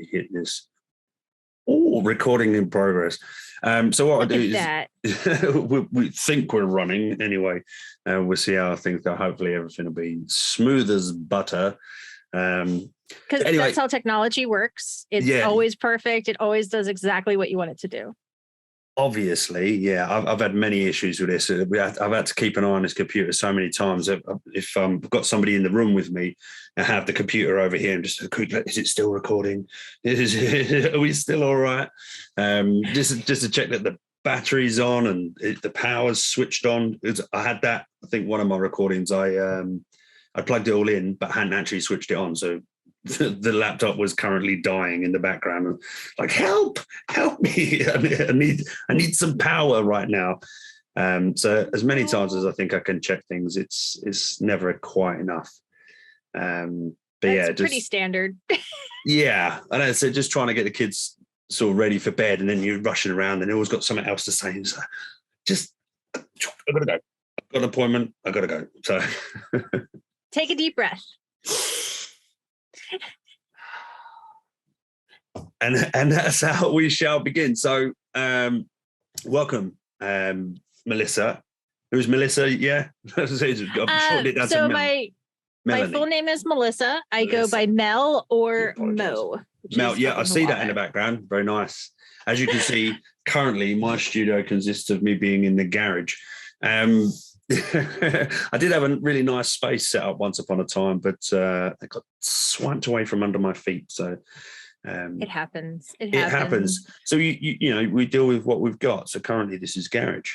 be hitting this. Oh, recording in progress. So what I do is we think we're running anyway. We'll see how things go. Hopefully everything will be smooth as butter. Because that's how technology works. It's always perfect. It always does exactly what you want it to do. Obviously, yeah. I've had many issues with this. I've had to keep an eye on this computer so many times. If I've got somebody in the room with me and have the computer over here and just a quick look, is it still recording? Are we still all right? Just to check that the battery's on and the power's switched on. I had that. I think one of my recordings, I plugged it all in, but hadn't actually switched it on. So the laptop was currently dying in the background. Like, help me! I need some power right now. So as many times as I think I can check things, it's never quite enough. But that's pretty standard. Yeah, and I said just trying to get the kids sort of ready for bed, and then you're rushing around, and they always got something else to say. So just I gotta go. I've got an appointment. I gotta go. So take a deep breath. And that's how we shall begin. So welcome, Melissa. Who's Melissa? Yeah. So my full name is Melissa. I go by Mel or Mo. Mel, yeah, I see that in the background. Very nice. As you can see, currently my studio consists of me being in the garage. I did have a really nice space set up once upon a time, but it got swiped away from under my feet. So it happens. It happens. So you know, we deal with what we've got. So currently, this is garage.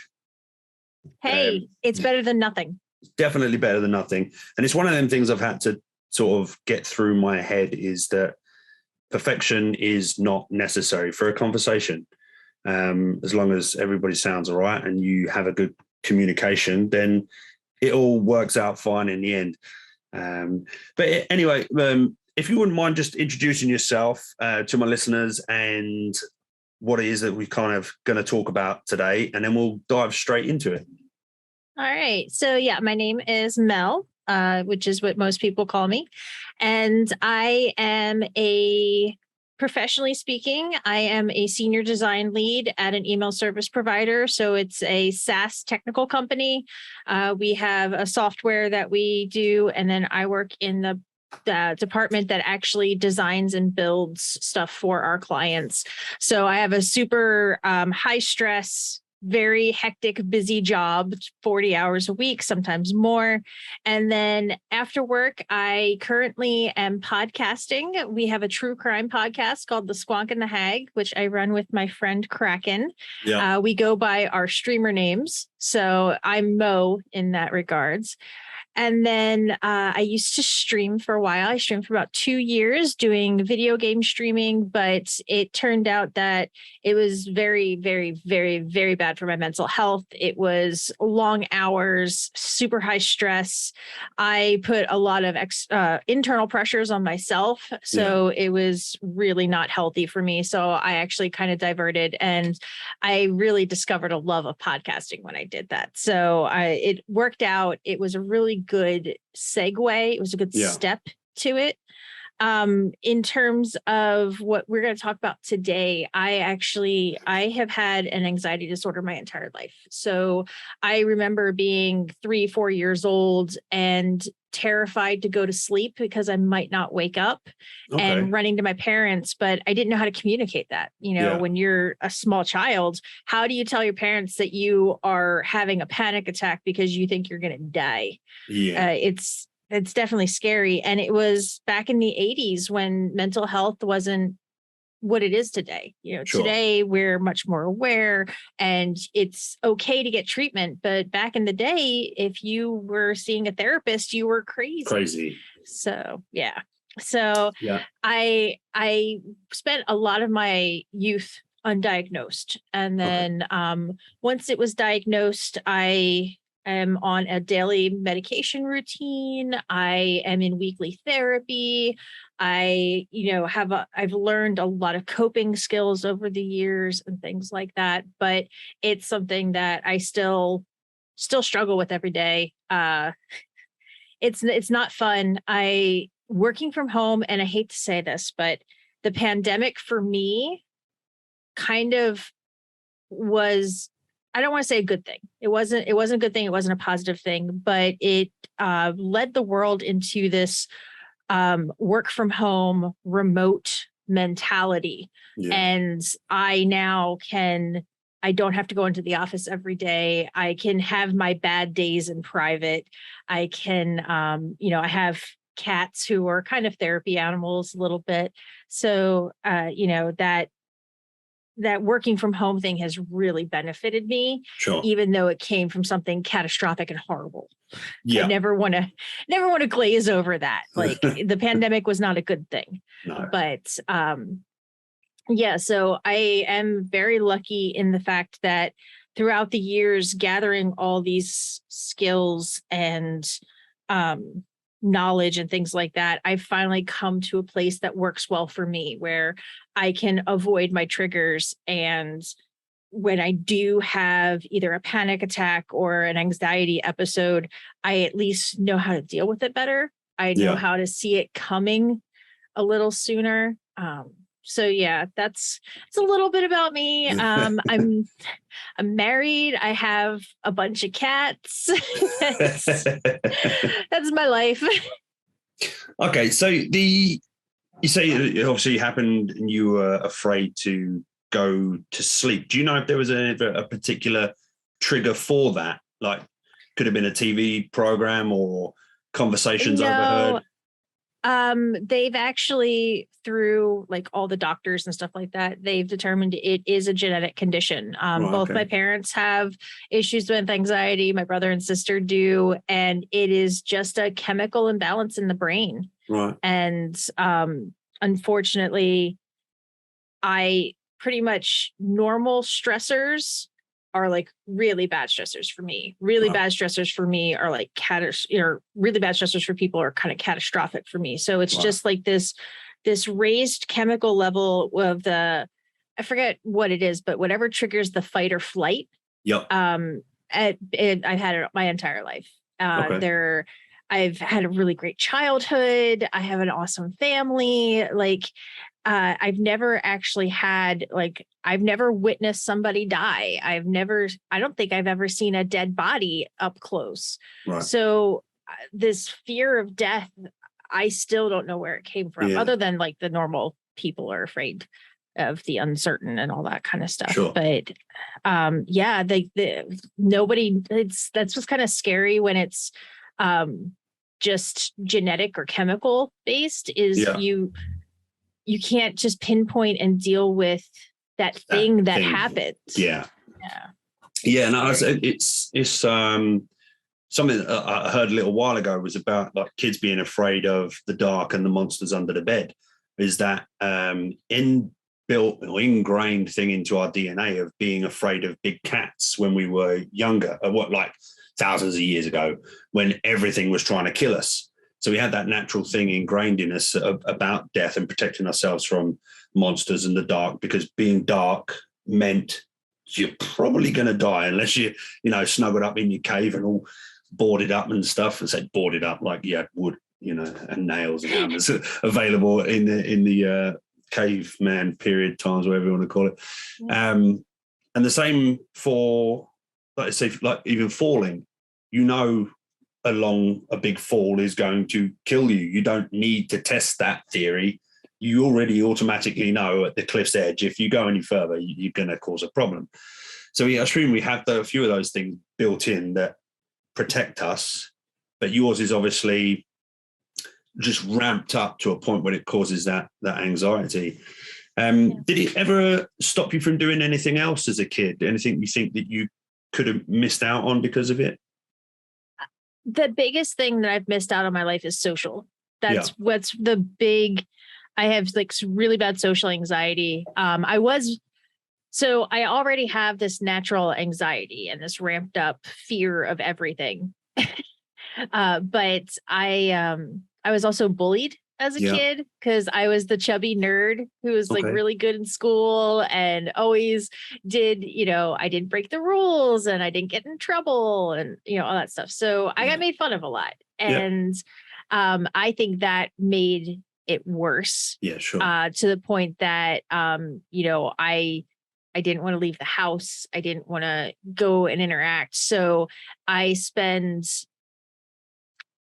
Hey, it's better than nothing. Definitely better than nothing. And it's one of them things I've had to sort of get through my head is that perfection is not necessary for a conversation. As long as everybody sounds all right and you have a good communication, then it all works out fine in the end. But anyway, if you wouldn't mind just introducing yourself to my listeners and what it is that we're kind of going to talk about today, and then we'll dive straight into it. All right. So yeah, my name is Mel, which is what most people call me. And I am professionally speaking, I am a senior design lead at an email service provider. So it's a SaaS technical company. We have a software that we do, and then I work in the department that actually designs and builds stuff for our clients. So I have a super high stress, very hectic, busy job, 40 hours a week, sometimes more. And then after work, I currently am podcasting. We have a true crime podcast called The Squonk and the Hag, which I run with my friend Kraken. Yeah. We go by our streamer names. So I'm Mo in that regards. And then I used to stream for a while. I streamed for about 2 years doing video game streaming, but it turned out that it was very, very, very, very bad for my mental health. It was long hours, super high stress. I put a lot of internal pressures on myself. So it was really not healthy for me. So I actually kind of diverted, and I really discovered a love of podcasting when I did that. So it worked out. It was a really good segue. It was a good step to it. In terms of what we're going to talk about today, I have had an anxiety disorder my entire life. So I remember being 3-4 years old and terrified to go to sleep because I might not wake up, and running to my parents, but I didn't know how to communicate that. You know, when you're a small child, how do you tell your parents that you are having a panic attack because you think you're going to die? Yeah. It's definitely scary. And it was back in the 80s when mental health wasn't what it is today. You know, today we're much more aware and it's okay to get treatment. But back in the day, if you were seeing a therapist, you were crazy. So, yeah. So I spent a lot of my youth undiagnosed. And then once it was diagnosed, I am on a daily medication routine. I am in weekly therapy. I've learned a lot of coping skills over the years and things like that, but it's something that I still struggle with every day. It's not fun. Working from home, and I hate to say this, but the pandemic for me kind of was, I don't want to say a good thing. It wasn't a good thing. It wasn't a positive thing, but it led the world into this work from home, remote mentality. Yeah. And I don't have to go into the office every day. I can have my bad days in private. I can, I have cats who are kind of therapy animals a little bit. So, that working from home thing has really benefited me, Sure. even though it came from something catastrophic and horrible. Yeah. I never want to glaze over that. Like the pandemic was not a good thing. No. But so I am very lucky in the fact that throughout the years, gathering all these skills and knowledge and things like that, I've finally come to a place that works well for me, where I can avoid my triggers. And when I do have either a panic attack or an anxiety episode, I at least know how to deal with it better. I know how to see it coming a little sooner. It's a little bit about me. I'm married. I have a bunch of cats. That's my life. Okay, so you say it obviously happened and you were afraid to go to sleep. Do you know if there was a particular trigger for that? Like, could have been a TV program or conversations overheard? They've actually, through like all the doctors and stuff like that, they've determined it is a genetic condition. Both my parents have issues with anxiety. My brother and sister do. And it is just a chemical imbalance in the brain. Right. And unfortunately, I pretty much normal stressors are like really bad stressors for me. Really bad stressors for me are like really bad stressors for people are kind of catastrophic for me. So it's just like this raised chemical level of I forget what it is, but whatever triggers the fight or flight. Yep. I've had it my entire life. I've had a really great childhood. I have an awesome family. Like, I've never actually I've never witnessed somebody die. I don't think I've ever seen a dead body up close. Right. So this fear of death, I still don't know where it came from, other than like the normal people are afraid of the uncertain and all that kind of stuff. Sure. But nobody, that's what's kind of scary when it's just genetic or chemical based is you can't just pinpoint and deal with that thing that happened. Yeah. No, it's something that I heard a little while ago was about like kids being afraid of the dark and the monsters under the bed. Is that inbuilt or ingrained thing into our DNA of being afraid of big cats when we were younger, like thousands of years ago, when everything was trying to kill us. So we had that natural thing ingrained in us about death and protecting ourselves from monsters in the dark, because being dark meant you're probably going to die unless you snuggled up in your cave and all boarded up and stuff. And say boarded up like you had wood, and nails and hammers available in the caveman period times, whatever you want to call it. And the same for, like I say, like even falling, along a big fall is going to kill you. You don't need to test that theory. You already automatically know at the cliff's edge, if you go any further, you're going to cause a problem. So I assume we have a few of those things built in that protect us, but yours is obviously just ramped up to a point where it causes that anxiety. Did it ever stop you from doing anything else as a kid? Anything you think that you could have missed out on because of it? The biggest thing that I've missed out on my life is social. That's what's the big, I have like really bad social anxiety. I already have this natural anxiety and this ramped up fear of everything. But I was also bullied as a kid because I was the chubby nerd who was like really good in school and always did, I didn't break the rules and I didn't get in trouble and, all that stuff. So I got made fun of a lot. And I think that made it worse. Yeah, sure. To the point that, I didn't want to leave the house. I didn't want to go and interact. So I spend,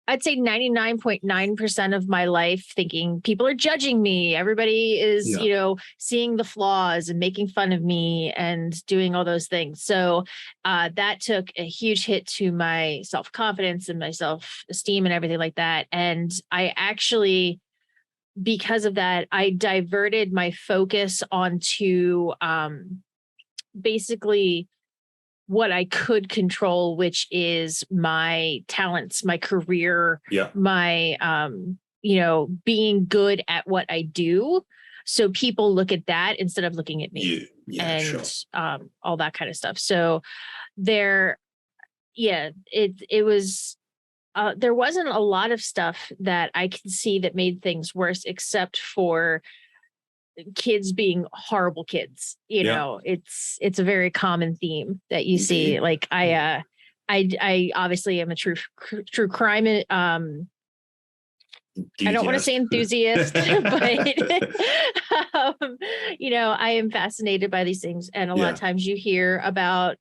I'd say 99.9% of my life thinking people are judging me. Everybody is, seeing the flaws and making fun of me and doing all those things. So that took a huge hit to my self-confidence and my self-esteem and everything like that. And I actually, because of that, I diverted my focus onto basically what I could control, which is my talents, my career, my, being good at what I do. So people look at that instead of looking at me all that kind of stuff. So there was, there wasn't a lot of stuff that I can see that made things worse, except for kids being horrible kids. It's a very common theme that you see. Like I obviously am a true crime. I don't want to say enthusiast, but I am fascinated by these things. And a lot of times you hear about,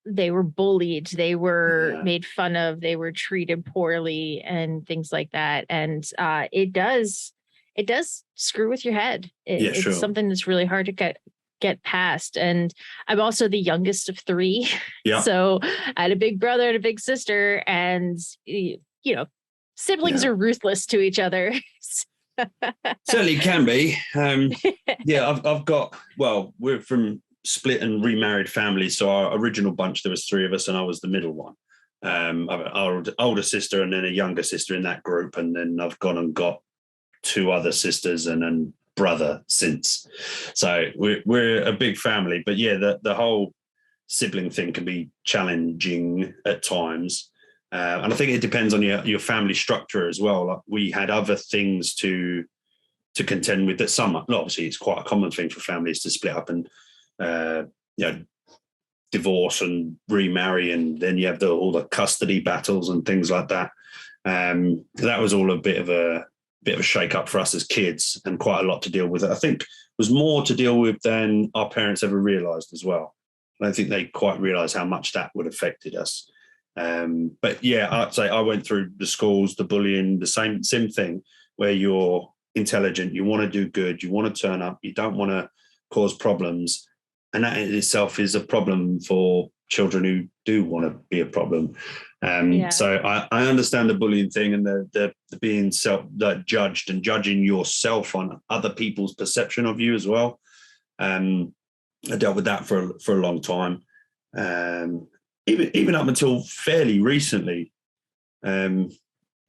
they were bullied, they were made fun of, they were treated poorly and things like that. And it does screw with your head. It's something that's really hard to get past. And I'm also the youngest of three. So I had a big brother and a big sister, and siblings are ruthless to each other. Certainly can be. I've got, we're from split and remarried families. So our original bunch, there was three of us and I was the middle one. Our older sister and then a younger sister in that group. And then I've gone and got two other sisters and then brother since. So we're a big family. But the whole sibling thing can be challenging at times. And I think it depends on your family structure as well. Like we had other things to contend with that obviously it's quite a common thing for families to split up and divorce and remarry, and then you have all the custody battles and things like that. That was all a bit of a shake up for us as kids, and quite a lot to deal with. I think was more to deal with than our parents ever realized as well. I don't think they quite realized how much that would have affected us. But I'd say I went through the schools, the bullying, the same thing, where you're intelligent, you want to do good, you want to turn up, you don't want to cause problems. And that in itself is a problem for children who do want to be a problem. So I understand the bullying thing and the being judged and judging yourself on other people's perception of you as well. I dealt with that for a long time. Even up until fairly recently. But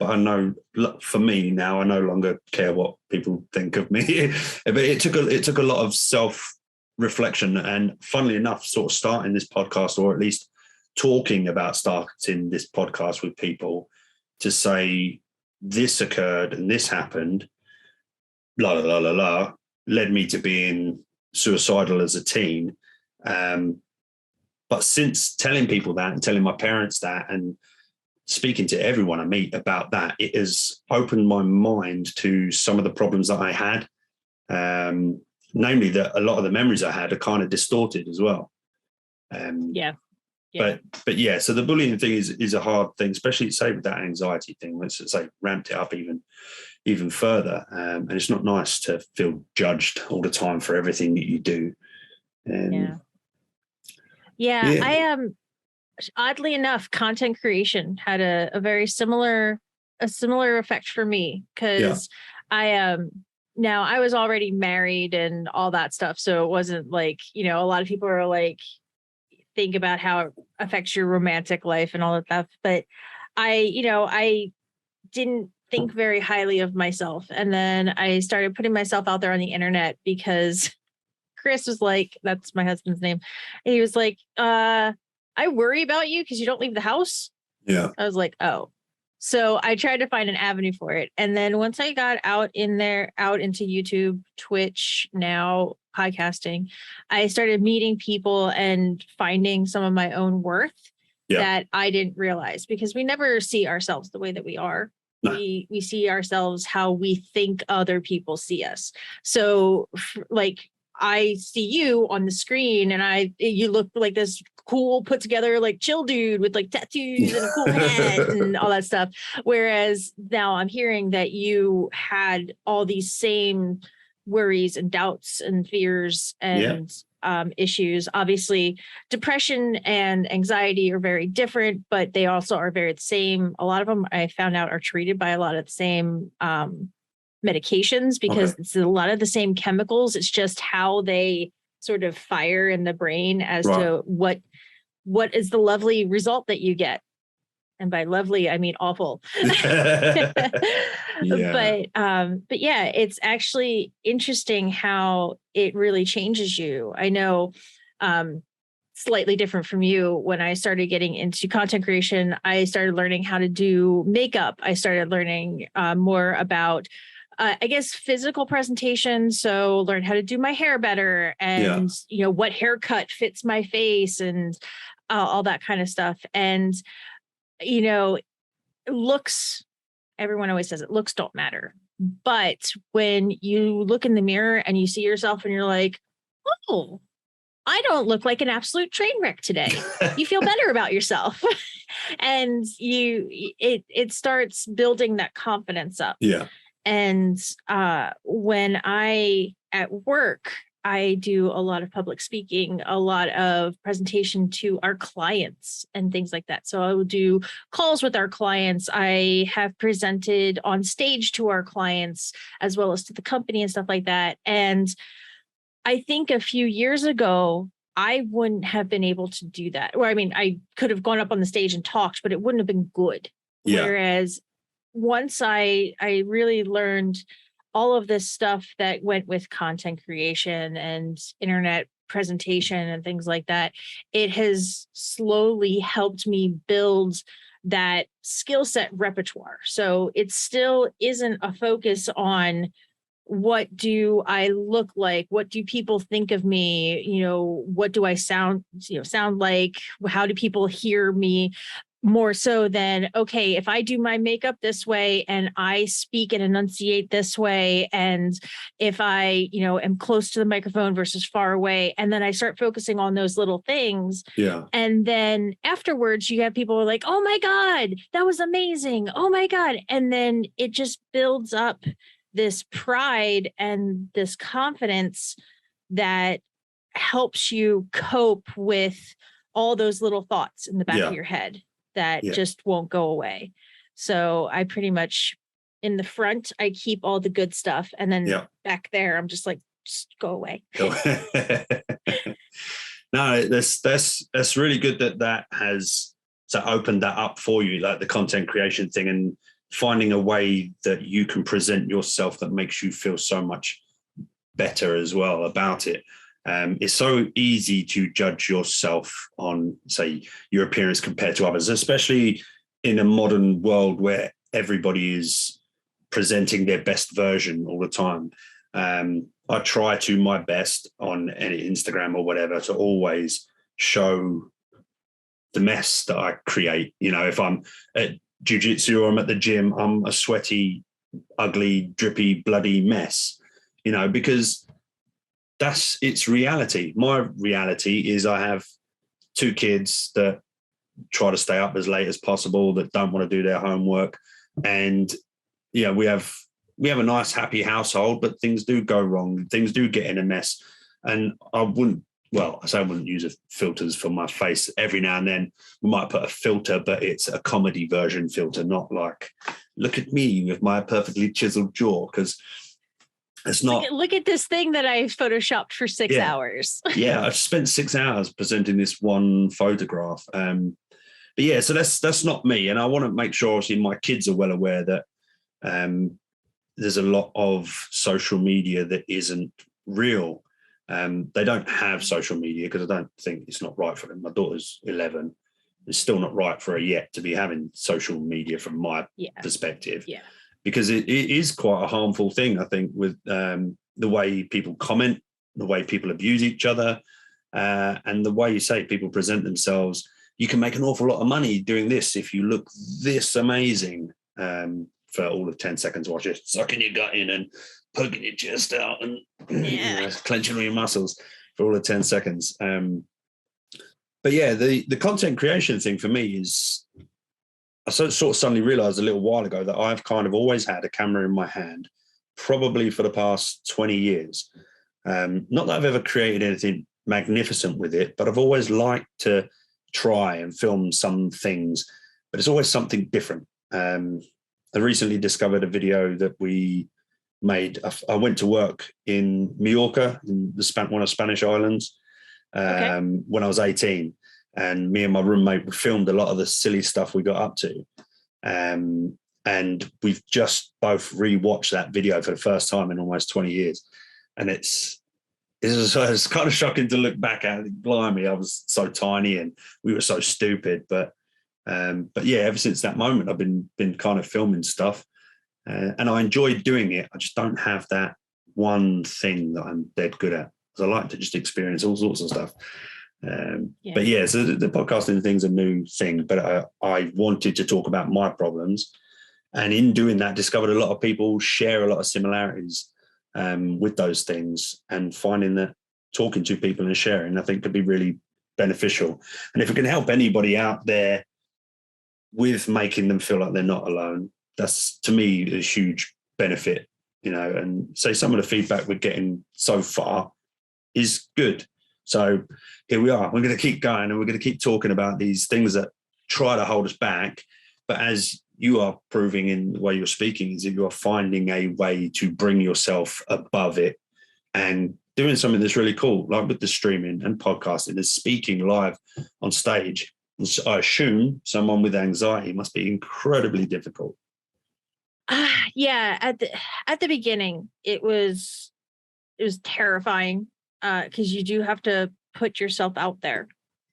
I know for me now, I no longer care what people think of me. But it took a lot of self-reflection, and funnily enough, sort of starting this podcast, or at least talking about starting this podcast with people, to say this occurred and this happened, la la la la la, led me to being suicidal as a teen. But since telling people that and telling my parents that and speaking to everyone I meet about that, it has opened my mind to some of the problems that I had. Namely that a lot of the memories I had are kind of distorted as well. But so the bullying thing is a hard thing, especially say with that anxiety thing. Let's say ramped it up even further. And it's not nice to feel judged all the time for everything that you do. I am. Oddly enough, content creation had a very similar effect for me, because now I was already married and all that stuff. So it wasn't like, a lot of people are like, think about how it affects your romantic life and all of that. But I didn't think very highly of myself. And then I started putting myself out there on the internet because Chris was like, that's my husband's name. And he was like, I worry about you because you don't leave the house. Yeah. I was like, oh. So I tried to find an avenue for it. And then once I got out into YouTube, Twitch, now podcasting, I started meeting people and finding some of my own worth that I didn't realize, because we never see ourselves the way that we are. No. We see ourselves how we think other people see us. So like I see you on the screen and you look like this cool put together like chill dude with like tattoos and a cool hat and all that stuff. Whereas now I'm hearing that you had all these same worries and doubts and fears and issues. Obviously, depression and anxiety are very different, but they also are very the same. A lot of them I found out are treated by a lot of the same medications because it's a lot of the same chemicals. It's just how they sort of fire in the brain as to what is the lovely result that you get. And by lovely, I mean awful. But yeah, it's actually interesting how it really changes you. I know slightly different from you. When I started getting into content creation, I started learning how to do makeup. I started learning more about I guess physical presentation. So learn how to do my hair better and, you know, what haircut fits my face and all that kind of stuff. And, you know, looks, everyone always says it, looks don't matter. But when you look in the mirror and you see yourself and you're like, oh, I don't look like an absolute train wreck today. You feel better about yourself. And it starts building that confidence up. Yeah. And when I at work, I do a lot of public speaking, a lot of presentation to our clients and things like that. So I will do calls with our clients. I have presented on stage to our clients as well as to the company and stuff like that. And I think a few years ago, I wouldn't have been able to do that. Or I mean, I could have gone up on the stage and talked, but it wouldn't have been good. Yeah. Whereas once I really learned all of this stuff that went with content creation and internet presentation and things like that, it has slowly helped me build that skill set repertoire. So it still isn't a focus on what do I look like? What do people think of me? You know, what do I sound like? How do people hear me? More so than, okay, if I do my makeup this way and I speak and enunciate this way, and if I, you know, am close to the microphone versus far away, and then I start focusing on those little things. Yeah. And then afterwards, you have people who are like, oh my God, that was amazing. Oh my God. And then it just builds up this pride and this confidence that helps you cope with all those little thoughts in the back of your head that just won't go away. So I pretty much in the front, I keep all the good stuff. And then back there, I'm just like, just go away. No, that's really good that has opened that up for you, like the content creation thing and finding a way that you can present yourself that makes you feel so much better as well about it. It's so easy to judge yourself on, say, your appearance compared to others, especially in a modern world where everybody is presenting their best version all the time. I try to my best on any Instagram or whatever to always show the mess that I create. You know, if I'm at jiu-jitsu or I'm at the gym, I'm a sweaty, ugly, drippy, bloody mess, you know, because it's reality. My reality is I have 2 kids that try to stay up as late as possible, that don't want to do their homework. And yeah, we have a nice, happy household, but things do go wrong. Things do get in a mess. And I wouldn't use filters for my face. Every now and then we might put a filter, but it's a comedy version filter, not like, look at me with my perfectly chiseled jaw, because it's not. Look at this thing that I photoshopped for 6 hours. Yeah, I've spent 6 hours presenting this one photograph. But yeah, so that's not me. And I want to make sure, obviously, my kids are well aware that there's a lot of social media that isn't real. They don't have social media because I don't think it's not right for them. My daughter's 11. It's still not right for her yet to be having social media from my perspective. Yeah. Because it is quite a harmful thing, I think, with the way people comment, the way people abuse each other, and the way you say people present themselves. You can make an awful lot of money doing this if you look this amazing for for all of 10 seconds, watch it sucking your gut in and poking your chest out and clenching all your muscles for all of 10 seconds. But yeah, the content creation thing for me is, I sort of suddenly realized a little while ago that I've kind of always had a camera in my hand, probably for the past 20 years. Not that I've ever created anything magnificent with it, but I've always liked to try and film some things, but it's always something different. I recently discovered a video that we made. I went to work in Mallorca, in one of the Spanish islands, when I was 18. And me and my roommate filmed a lot of the silly stuff we got up to. And we've just both rewatched that video for the first time in almost 20 years. And it's kind of shocking to look back at. Blimey, I was so tiny and we were so stupid. But yeah, ever since that moment, I've been kind of filming stuff. And I enjoy doing it. I just don't have that one thing that I'm dead good at. Because I like to just experience all sorts of stuff. But yeah, so the podcasting thing's a new thing, but I wanted to talk about my problems, and in doing that discovered a lot of people share a lot of similarities with those things, and finding that talking to people and sharing, I think, could be really beneficial. And if it can help anybody out there with making them feel like they're not alone, that's, to me, a huge benefit, and say some of the feedback we're getting so far is good. So here we are. We're going to keep going, and we're going to keep talking about these things that try to hold us back. But as you are proving in the way you're speaking, is that you are finding a way to bring yourself above it and doing something that's really cool, like with the streaming and podcasting and speaking live on stage. I assume someone with anxiety must be incredibly difficult. Yeah. At the beginning, it was terrifying. Because you do have to put yourself out there.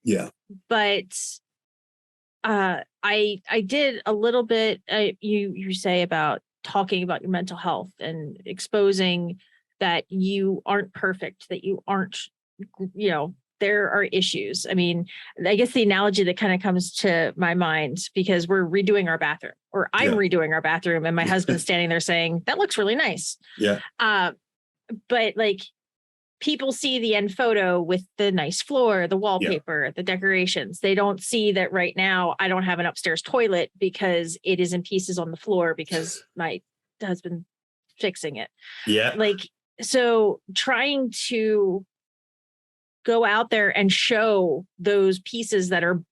Yeah. But I did a little bit, you say about talking about your mental health and exposing that you aren't perfect, that you aren't, there are issues. I mean, I guess the analogy that kind of comes to my mind, because we're redoing our bathroom, or I'm redoing our bathroom, and my husband's standing there saying, that looks really nice. Yeah. But like, people see the end photo with the nice floor, the wallpaper, the decorations. They don't see that right now I don't have an upstairs toilet because it is in pieces on the floor because my husband fixing it. Yeah. Like, so trying to go out there and show those pieces that are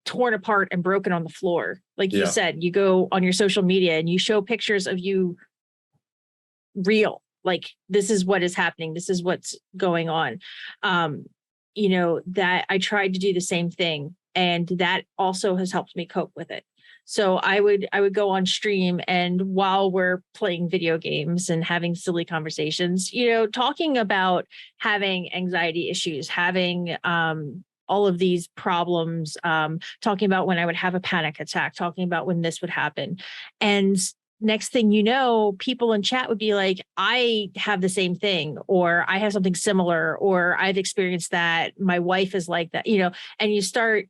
torn apart and broken on the floor. Like you said, you go on your social media and you show pictures of you real. Like, this is what is happening. This is what's going on. That I tried to do the same thing. And that also has helped me cope with it. So I would go on stream, and while we're playing video games and having silly conversations, talking about having anxiety issues, having all of these problems, talking about when I would have a panic attack, talking about when this would happen. And next thing you know, people in chat would be like, I have the same thing, or I have something similar, or I've experienced that. My wife is like that, and you start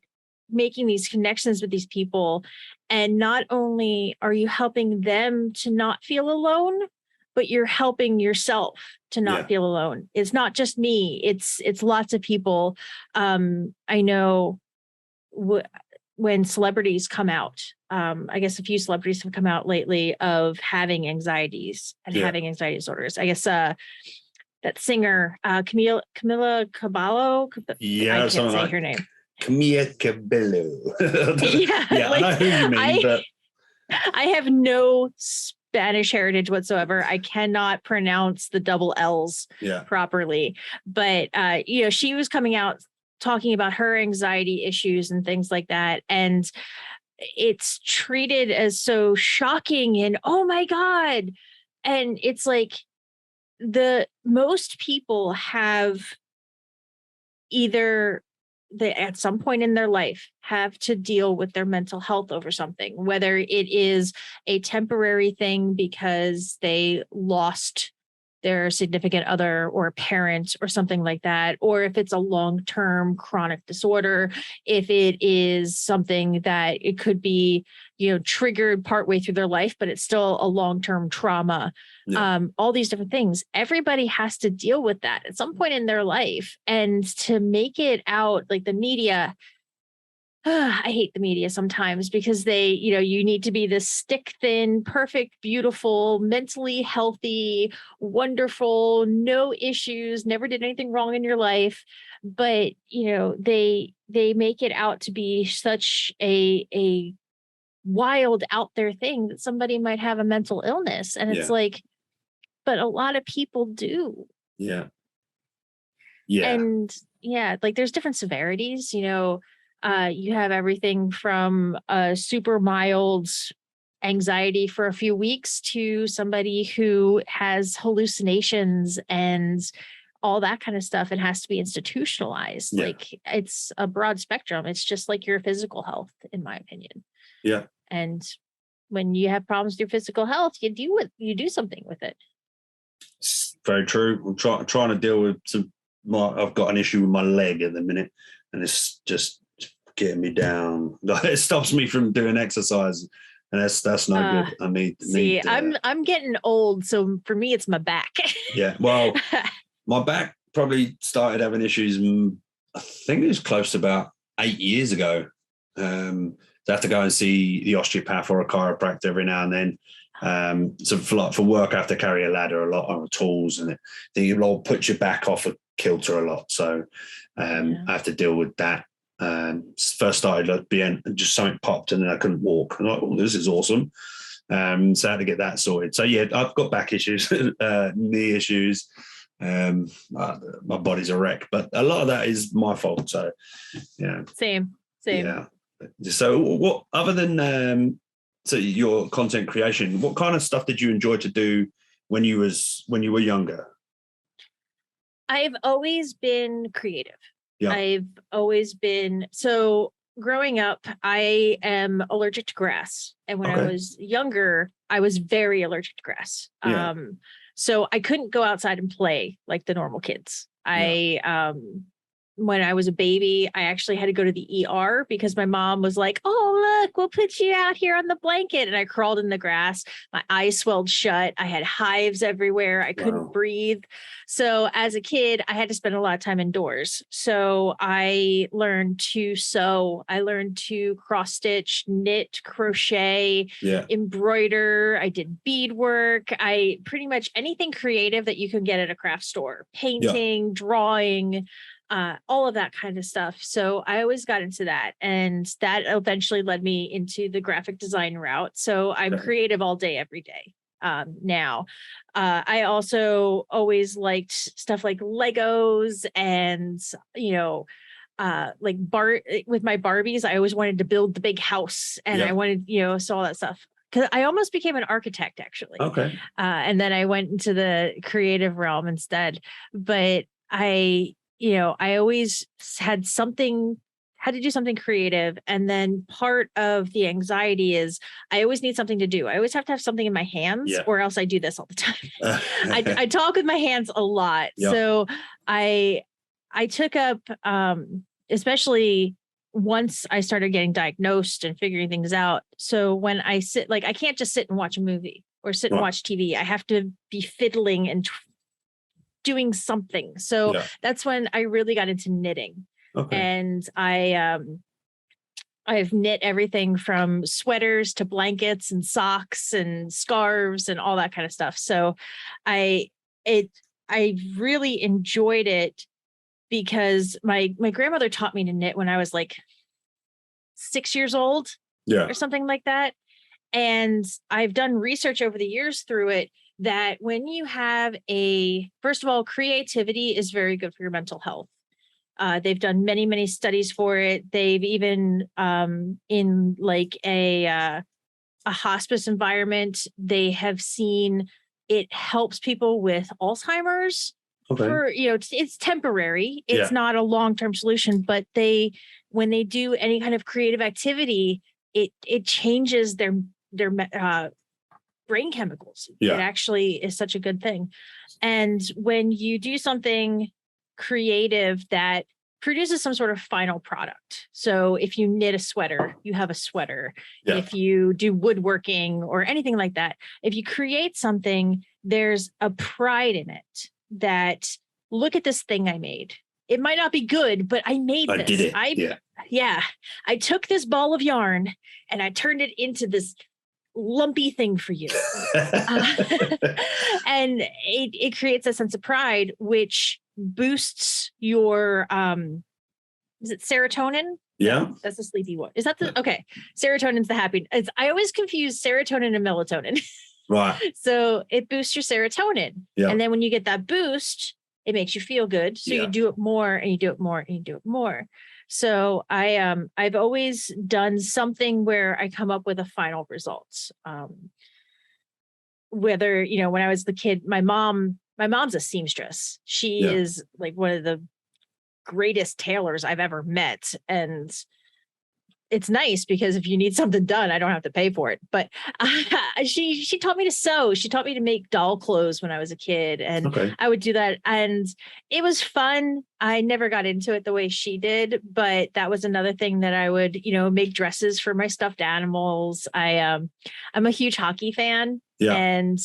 making these connections with these people. And not only are you helping them to not feel alone, but you're helping yourself to not feel alone. It's not just me. It's lots of people. I know when celebrities come out, I guess a few celebrities have come out lately of having anxieties and having anxiety disorders. I guess that singer, Camila Cabello. I can't say her name. Camila Cabello. I know who you mean, but I have no Spanish heritage whatsoever. I cannot pronounce the double L's properly. But she was coming out talking about her anxiety issues and things like that. And it's treated as so shocking and, oh my God. And it's like, most people have either at some point in their life have to deal with their mental health over something, whether it is a temporary thing because they lost their significant other or a parent or something like that, or if it's a long-term chronic disorder, if it is something that it could be, triggered partway through their life, but it's still a long-term trauma. All these different things. Everybody has to deal with that at some point in their life. And to make it out, like the media, I hate the media sometimes because they, you need to be this stick thin, perfect, beautiful, mentally healthy, wonderful, no issues, never did anything wrong in your life. But, they make it out to be such a wild out there thing that somebody might have a mental illness. And it's like, but a lot of people do. Yeah. Yeah. And like there's different severities, you have everything from a super mild anxiety for a few weeks to somebody who has hallucinations and all that kind of stuff and has to be institutionalized. Yeah. Like it's a broad spectrum. It's just like your physical health, in my opinion. Yeah. And when you have problems with your physical health, you do something with it. It's very true. I'm trying to deal with I've got an issue with my leg at the minute, and it's just getting me down. It stops me from doing exercise, and that's not good. I need. I'm getting old, so for me, it's my back. Yeah, well, my back probably started having issues. I think it was close to about 8 years ago. So I have to go and see the osteopath or a chiropractor every now and then. So for work, I have to carry a ladder a lot on tools, and it puts your back off a kilter a lot. So I have to deal with that. First started being just something popped, and then I couldn't walk. I'm like, oh, this is awesome. So I had to get that sorted. So yeah, I've got back issues, knee issues. My body's a wreck, but a lot of that is my fault. So yeah, same. Yeah. So what other than so your content creation, what kind of stuff did you enjoy to do when you were younger? I've always been creative. Yeah. I've always been, so growing up, I am allergic to grass. And when I was younger, I was very allergic to grass. Yeah. So I couldn't go outside and play like the normal kids. When I was a baby, I actually had to go to the ER because my mom was like, oh, look, we'll put you out here on the blanket. And I crawled in the grass. My eyes swelled shut. I had hives everywhere. I couldn't breathe. So as a kid, I had to spend a lot of time indoors. So I learned to sew. I learned to cross stitch, knit, crochet, embroider. I did beadwork. I pretty much anything creative that you can get at a craft store, painting, drawing, all of that kind of stuff. So I always got into that, and that eventually led me into the graphic design route. So I'm creative all day, every day. Now, I also always liked stuff like Legos and, with my Barbies, I always wanted to build the big house, and I wanted, so all that stuff. Because I almost became an architect, actually. Okay. And then I went into the creative realm instead. But I always had to do something creative. And then part of the anxiety is I always need something to do. I always have to have something in my hands, or else I do this all the time. I talk with my hands a lot. So I took up, especially once I started getting diagnosed and figuring things out. So when I sit, I can't just sit and watch a movie or sit and watch TV. I have to be fiddling and doing something. So that's when I really got into knitting. And I've knit everything from sweaters to blankets and socks and scarves and all that kind of stuff. So I really enjoyed it because my grandmother taught me to knit when I was like 6 years old or something like that. And I've done research over the years through it that when you have first of all, creativity is very good for your mental health. They've done many, many studies for it. They've even in like a hospice environment, they have seen it helps people with Alzheimer's. For it's temporary. It's not a long-term solution, but when they do any kind of creative activity, it changes their brain chemicals. Yeah. It actually is such a good thing. And when you do something creative that produces some sort of final product. So if you knit a sweater, you have a sweater. Yeah. If you do woodworking or anything like that, if you create something, there's a pride in it that, look at this thing I made. It might not be good, but I made this. I did it. I took this ball of yarn and I turned it into this lumpy thing for you. And it creates a sense of pride, which boosts your is it serotonin? Yeah. That's the sleepy one. Is that the okay? Serotonin's the happy. I always confuse serotonin and melatonin. Right. So it boosts your serotonin. Yeah. And then when you get that boost, it makes you feel good. So you do it more and you do it more and you do it more. So I've always done something where I come up with a final result. Whether, you know, when I was the kid, my mom's a seamstress. She is like one of the greatest tailors I've ever met. And it's nice because if you need something done, I don't have to pay for it. But she taught me to sew. She taught me to make doll clothes when I was a kid. And I would do that. And it was fun. I never got into it the way she did, but that was another thing that I would, you know, make dresses for my stuffed animals. I'm a huge hockey fan. Yeah. And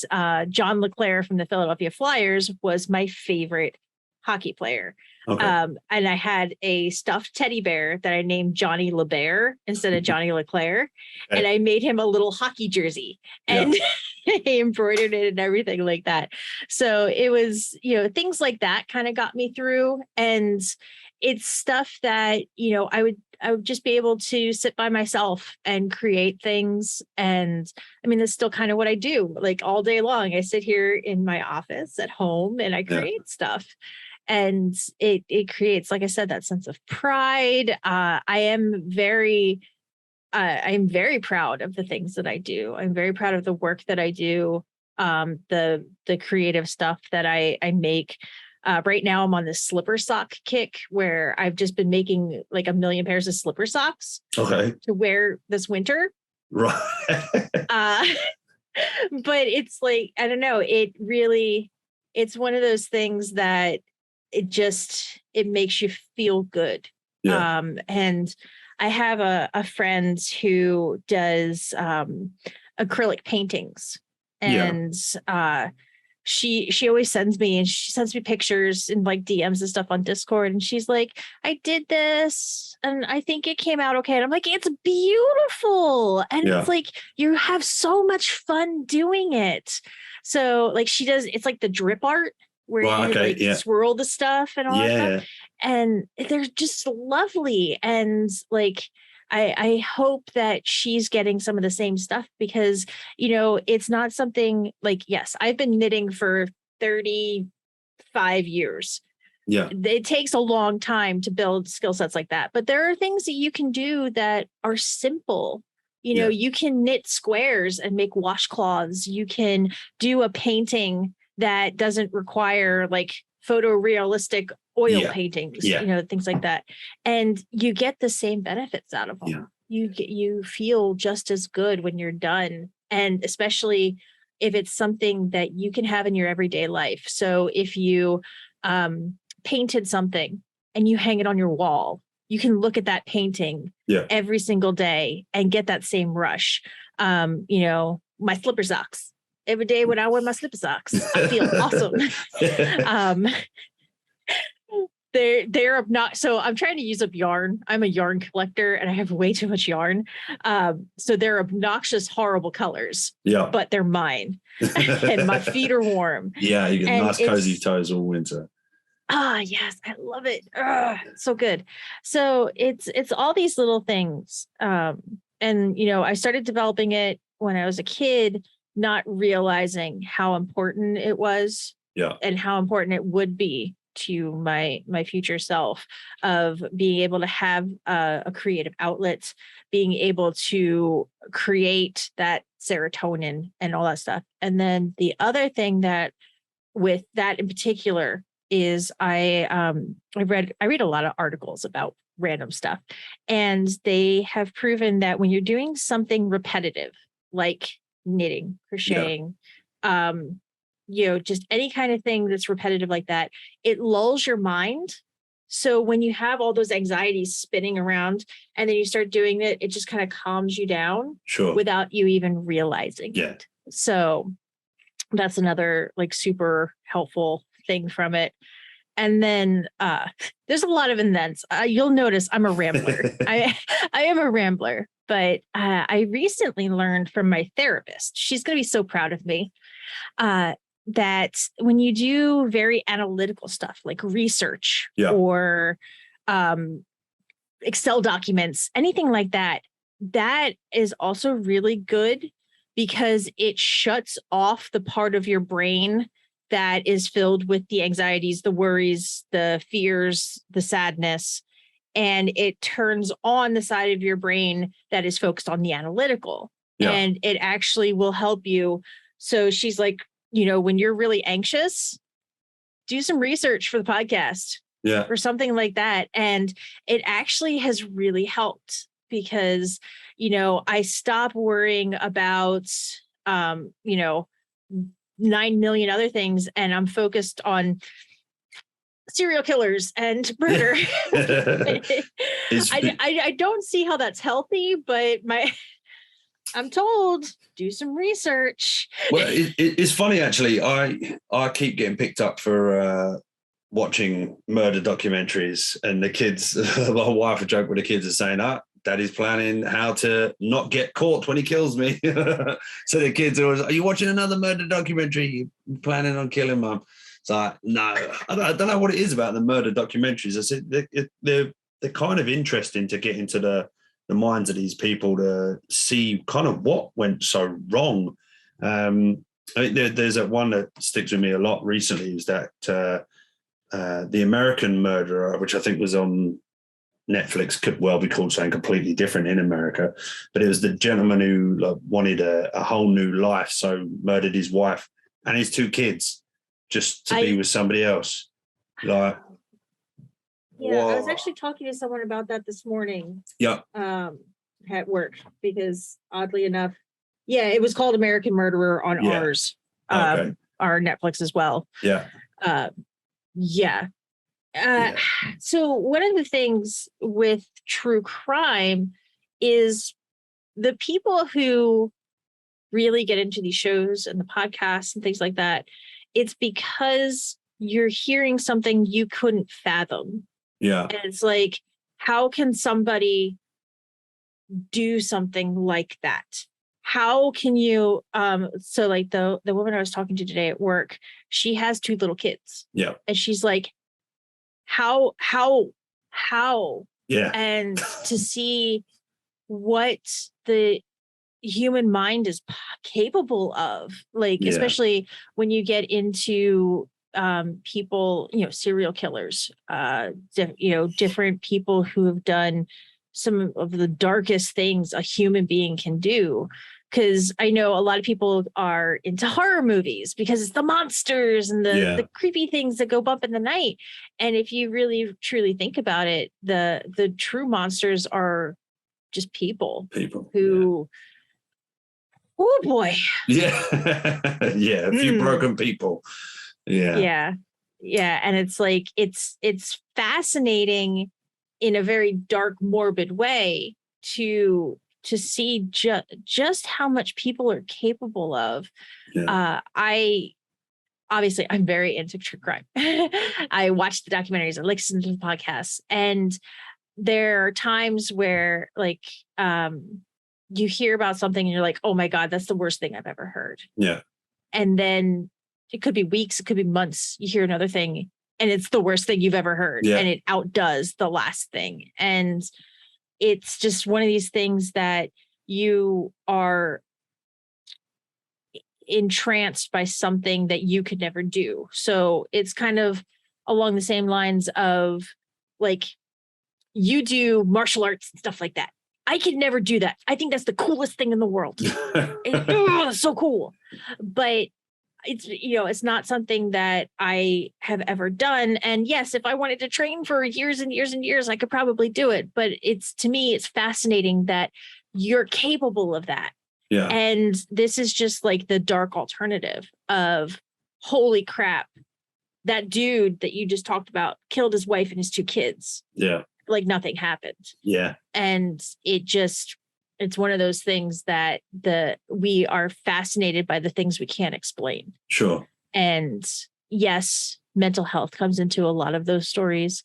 John LeClaire from the Philadelphia Flyers was my favorite hockey player. Okay. And I had a stuffed teddy bear that I named Johnny LeBear instead of Johnny LeClaire. Okay. And I made him a little hockey jersey and I embroidered it and everything like that. So it was, you know, things like that kind of got me through. And it's stuff that, you know, I would just be able to sit by myself and create things. And I mean, that's still kind of what I do. Like all day long, I sit here in my office at home and I create stuff. And it creates, like I said, that sense of pride. I'm very proud of the things that I do. I'm very proud of the work that I do. The creative stuff that I make. Right now I'm on this slipper sock kick where I've just been making like 1 million pairs of slipper socks to wear this winter. Right. But it's like, I don't know, it's one of those things that it makes you feel good. Yeah. And I have a friend who does acrylic paintings, and she always sends me pictures and like DMs and stuff on Discord, and she's like, I did this and I think it came out okay. And I'm like, it's beautiful. And it's like, you have so much fun doing it. So like it's like the drip art where you swirl the stuff and all that stuff. And they're just lovely. And like, I hope that she's getting some of the same stuff because, you know, it's not something like, yes, I've been knitting for 35 years. Yeah. It takes a long time to build skill sets like that. But there are things that you can do that are simple. You know, you can knit squares and make washcloths. You can do a painting that doesn't require like photorealistic oil paintings, you know, things like that. And you get the same benefits out of them. Yeah. You feel just as good when you're done. And especially if it's something that you can have in your everyday life. So if you painted something and you hang it on your wall, you can look at that painting every single day and get that same rush. You know, my slipper socks. Every day when I wear my slipper socks, I feel awesome. They're obnoxious. So I'm trying to use up yarn. I'm a yarn collector and I have way too much yarn. So they're obnoxious, horrible colors. Yeah. But they're mine. And my feet are warm. Yeah, you get nice cozy toes all winter. Yes, I love it. So good. So it's all these little things. And you know, I started developing it when I was a kid, not realizing how important it was and how important it would be to my future self of being able to have a creative outlet, being able to create that serotonin and all that stuff. And then the other thing that with that in particular is I read a lot of articles about random stuff, and they have proven that when you're doing something repetitive, like knitting, crocheting, just any kind of thing that's repetitive like that. It lulls your mind. So when you have all those anxieties spinning around and then you start doing it, it just kind of calms you down without you even realizing it. So that's another like super helpful thing from it. And then there's a lot of indents. You'll notice I'm a rambler. I am a rambler, but I recently learned from my therapist, she's going to be so proud of me, that when you do very analytical stuff like research or Excel documents, anything like that, that is also really good because it shuts off the part of your brain that is filled with the anxieties, the worries, the fears, the sadness, and it turns on the side of your brain that is focused on the analytical. And it actually will help you. So she's like, when you're really anxious, do some research for the podcast or something like that. And it actually has really helped because, I stop worrying about, 9 million other things. And I'm focused on serial killers and murder. I don't see how that's healthy, but I'm told do some research. Well, it's funny actually. I keep getting picked up for watching murder documentaries, and the kids. My wife, a joke with the kids, are saying, Daddy's planning how to not get caught when he kills me. So the kids are always, are you watching another murder documentary? You planning on killing Mum? It's like, no, I don't know what it is about the murder documentaries. I said they're kind of interesting to get into the minds of these people to see kind of what went so wrong. I mean, there's a one that sticks with me a lot recently is that the American Murderer, which I think was on Netflix, could well be called something completely different in America, but it was the gentleman who wanted a whole new life, so murdered his wife and his 2 kids just to be with somebody else. I was actually talking to someone about that this morning. At work, because oddly enough, it was called American Murderer on ours, our Netflix as well. So one of the things with true crime is the people who really get into these shows and the podcasts and things like that, it's because you're hearing something you couldn't fathom. And it's like, how can somebody do something like that? How can you so like the woman I was talking to today at work, she has 2 little kids. And she's like, how and to see what the human mind is capable of, like especially when you get into people, serial killers, different people who have done some of the darkest things a human being can do. Because I know a lot of people are into horror movies because it's the monsters and the creepy things that go bump in the night. And if you really truly think about it, the true monsters are just people who, oh boy. A few broken people. And it's like it's fascinating in a very dark, morbid way to see just how much people are capable of. I'm very into true crime. I watch the documentaries, I listen to the podcasts, and there are times where like you hear about something and you're like, oh my God, that's the worst thing I've ever heard. And then it could be weeks, it could be months, you hear another thing and it's the worst thing you've ever heard. And it outdoes the last thing. And it's just one of these things that you are entranced by something that you could never do. So it's kind of along the same lines of like, you do martial arts and stuff like that. I could never do that. I think that's the coolest thing in the world. It's so cool. But it's not something that I have ever done. And yes, if I wanted to train for years and years and years, I could probably do it. But to me, it's fascinating that you're capable of that. Yeah. And this is just like the dark alternative of, holy crap, that dude that you just talked about killed his wife and his 2 kids. Yeah. Like nothing happened. Yeah. And it's one of those things that we are fascinated by the things we can't explain. Sure. And yes, mental health comes into a lot of those stories.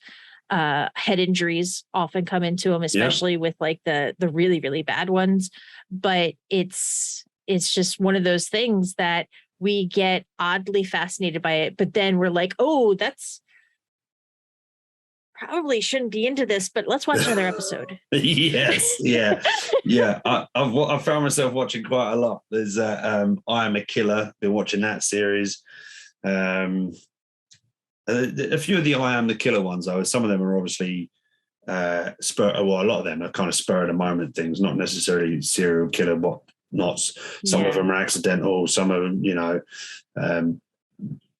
Head injuries often come into them, especially with like the really, really bad ones. But it's just one of those things that we get oddly fascinated by it. But then we're like, oh, that's probably shouldn't be into this, but let's watch another episode. Yes. Yeah. Yeah. I've found myself watching quite a lot. There's I Am a Killer. Been watching that series. A few of the I Am the Killer ones, though, some of them are obviously a lot of them are kind of spur of the moment things, not necessarily serial killer whatnots. Some of them are accidental, some of them,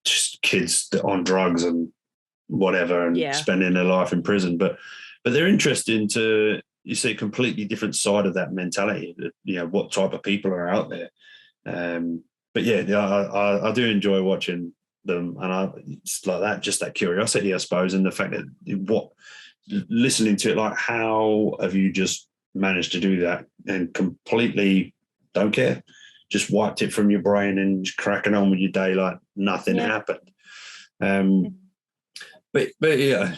just kids on drugs and whatever and spending their life in prison. But they're interesting to, you see a completely different side of that mentality, what type of people are out there. But I do enjoy watching them, and it's like that, just that curiosity, I suppose, and the fact that listening to it, like, how have you just managed to do that and completely don't care, just wiped it from your brain and just cracking on with your day like nothing happened. But yeah,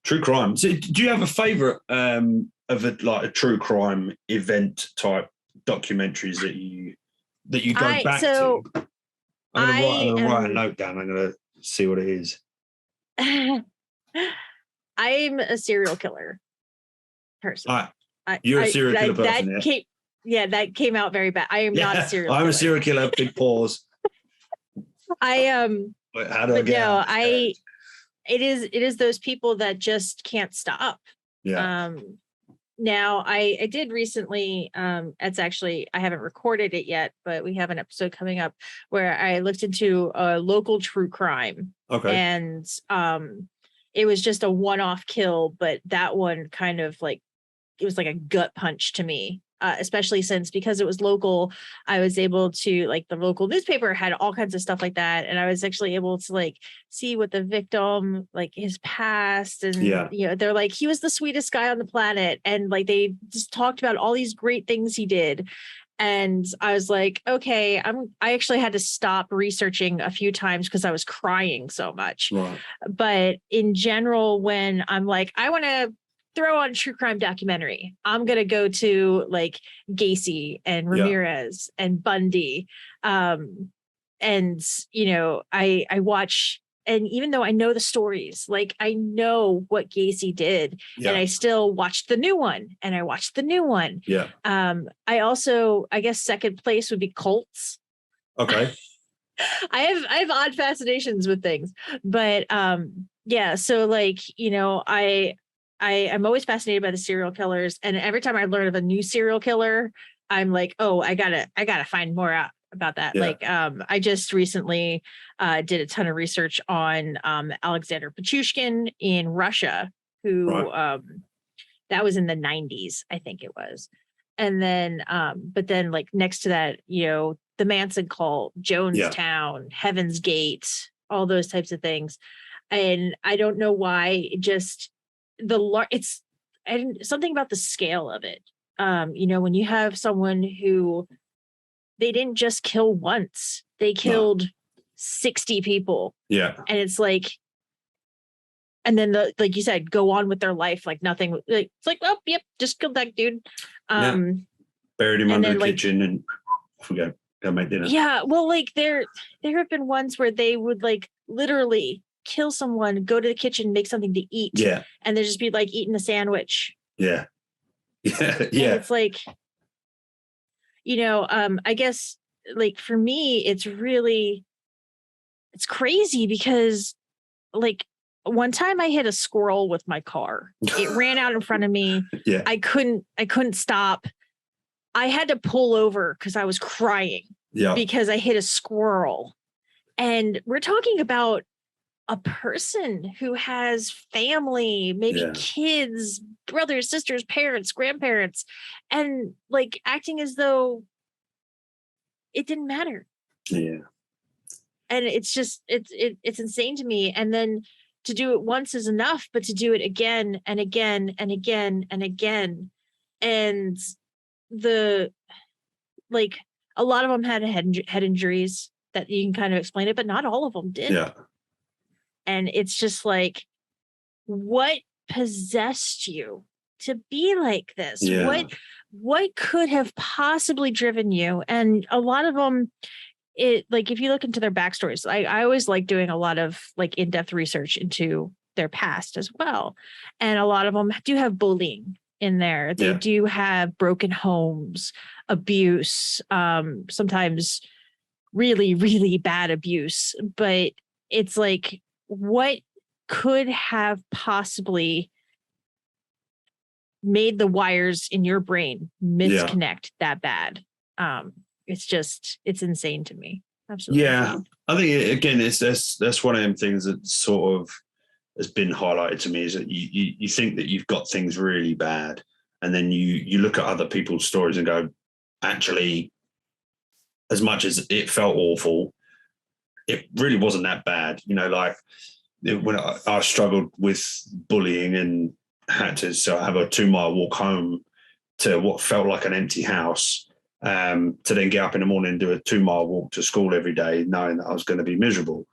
true crime. So, do you have a favorite of a true crime event type documentaries that you go back to? I'm gonna write a note down. I'm gonna see what it is. I'm a serial killer person. You're a serial killer person, that came out very bad. I am not a serial killer. I'm a serial killer. Big pause. How do I get out? It is those people that just can't stop. Yeah. Now I did recently, it's actually, I haven't recorded it yet, but we have an episode coming up where I looked into a local true crime. Okay. And it was just a one-off kill, but that one kind of like, it was like a gut punch to me. Especially since, because it was local, I was able to, like, the local newspaper had all kinds of stuff like that. And I was actually able to like see what the victim, like his past, and, they're like, he was the sweetest guy on the planet. And like, they just talked about all these great things he did. And I was like, okay, I actually had to stop researching a few times because I was crying so much. Right. But in general, when I'm like, I want to throw on a true crime documentary, I'm going to go to like Gacy and Ramirez and Bundy. And, I watch, and even though I know the stories, like I know what Gacy did, and I still watched the new one, and I watched the new one. Yeah. I also, I guess second place would be cults. Okay. I have odd fascinations with things, but so like, I'm always fascinated by the serial killers, and every time I learn of a new serial killer, I'm like, oh, I gotta find more out about that. Like, I just recently did a ton of research on Alexander Pichushkin in Russia, who that was in the 90s, I think it was. And then, but then like next to that, the Manson cult, Jonestown, Heaven's Gate, all those types of things. And I don't know why, just it's something about the scale of it. When you have someone who, they didn't just kill once, they killed 60 people. Yeah. And it's like, and then like you said, go on with their life like nothing. Like, it's like, oh, yep, just killed that dude. Buried him under the kitchen and forgot to make dinner. Yeah, well, like there have been ones where they would like literally kill someone, go to the kitchen, make something to eat. Yeah. And they'd just be like eating a sandwich. Yeah. Yeah. And it's like, I guess like for me, it's crazy because like one time I hit a squirrel with my car. It ran out in front of me. Yeah. I couldn't stop. I had to pull over because I was crying because I hit a squirrel. And we're talking about a person who has family, maybe kids, brothers, sisters, parents, grandparents, and like acting as though it didn't matter. Yeah. And it's just, it's insane to me. And then to do it once is enough, but to do it again and again and again and again. And like a lot of them had head injuries that you can kind of explain it, but not all of them did. Yeah. And it's just like, what possessed you to be like this? Yeah. What could have possibly driven you? And a lot of them, like if you look into their backstories, I always like doing a lot of like in-depth research into their past as well. And a lot of them do have bullying in there. They do have broken homes, abuse, sometimes really, really bad abuse. But it's like, what could have possibly made the wires in your brain misconnect that bad? It's insane to me. Absolutely. Yeah. Insane. I think again, that's one of them things that sort of has been highlighted to me, is that you think that you've got things really bad, and then you look at other people's stories and go, actually, as much as it felt awful, it really wasn't that bad. You know, like when I struggled with bullying and had to have a 2-mile walk home to what felt like an empty house, to then get up in the morning and do a 2-mile walk to school every day, knowing that I was going to be miserable.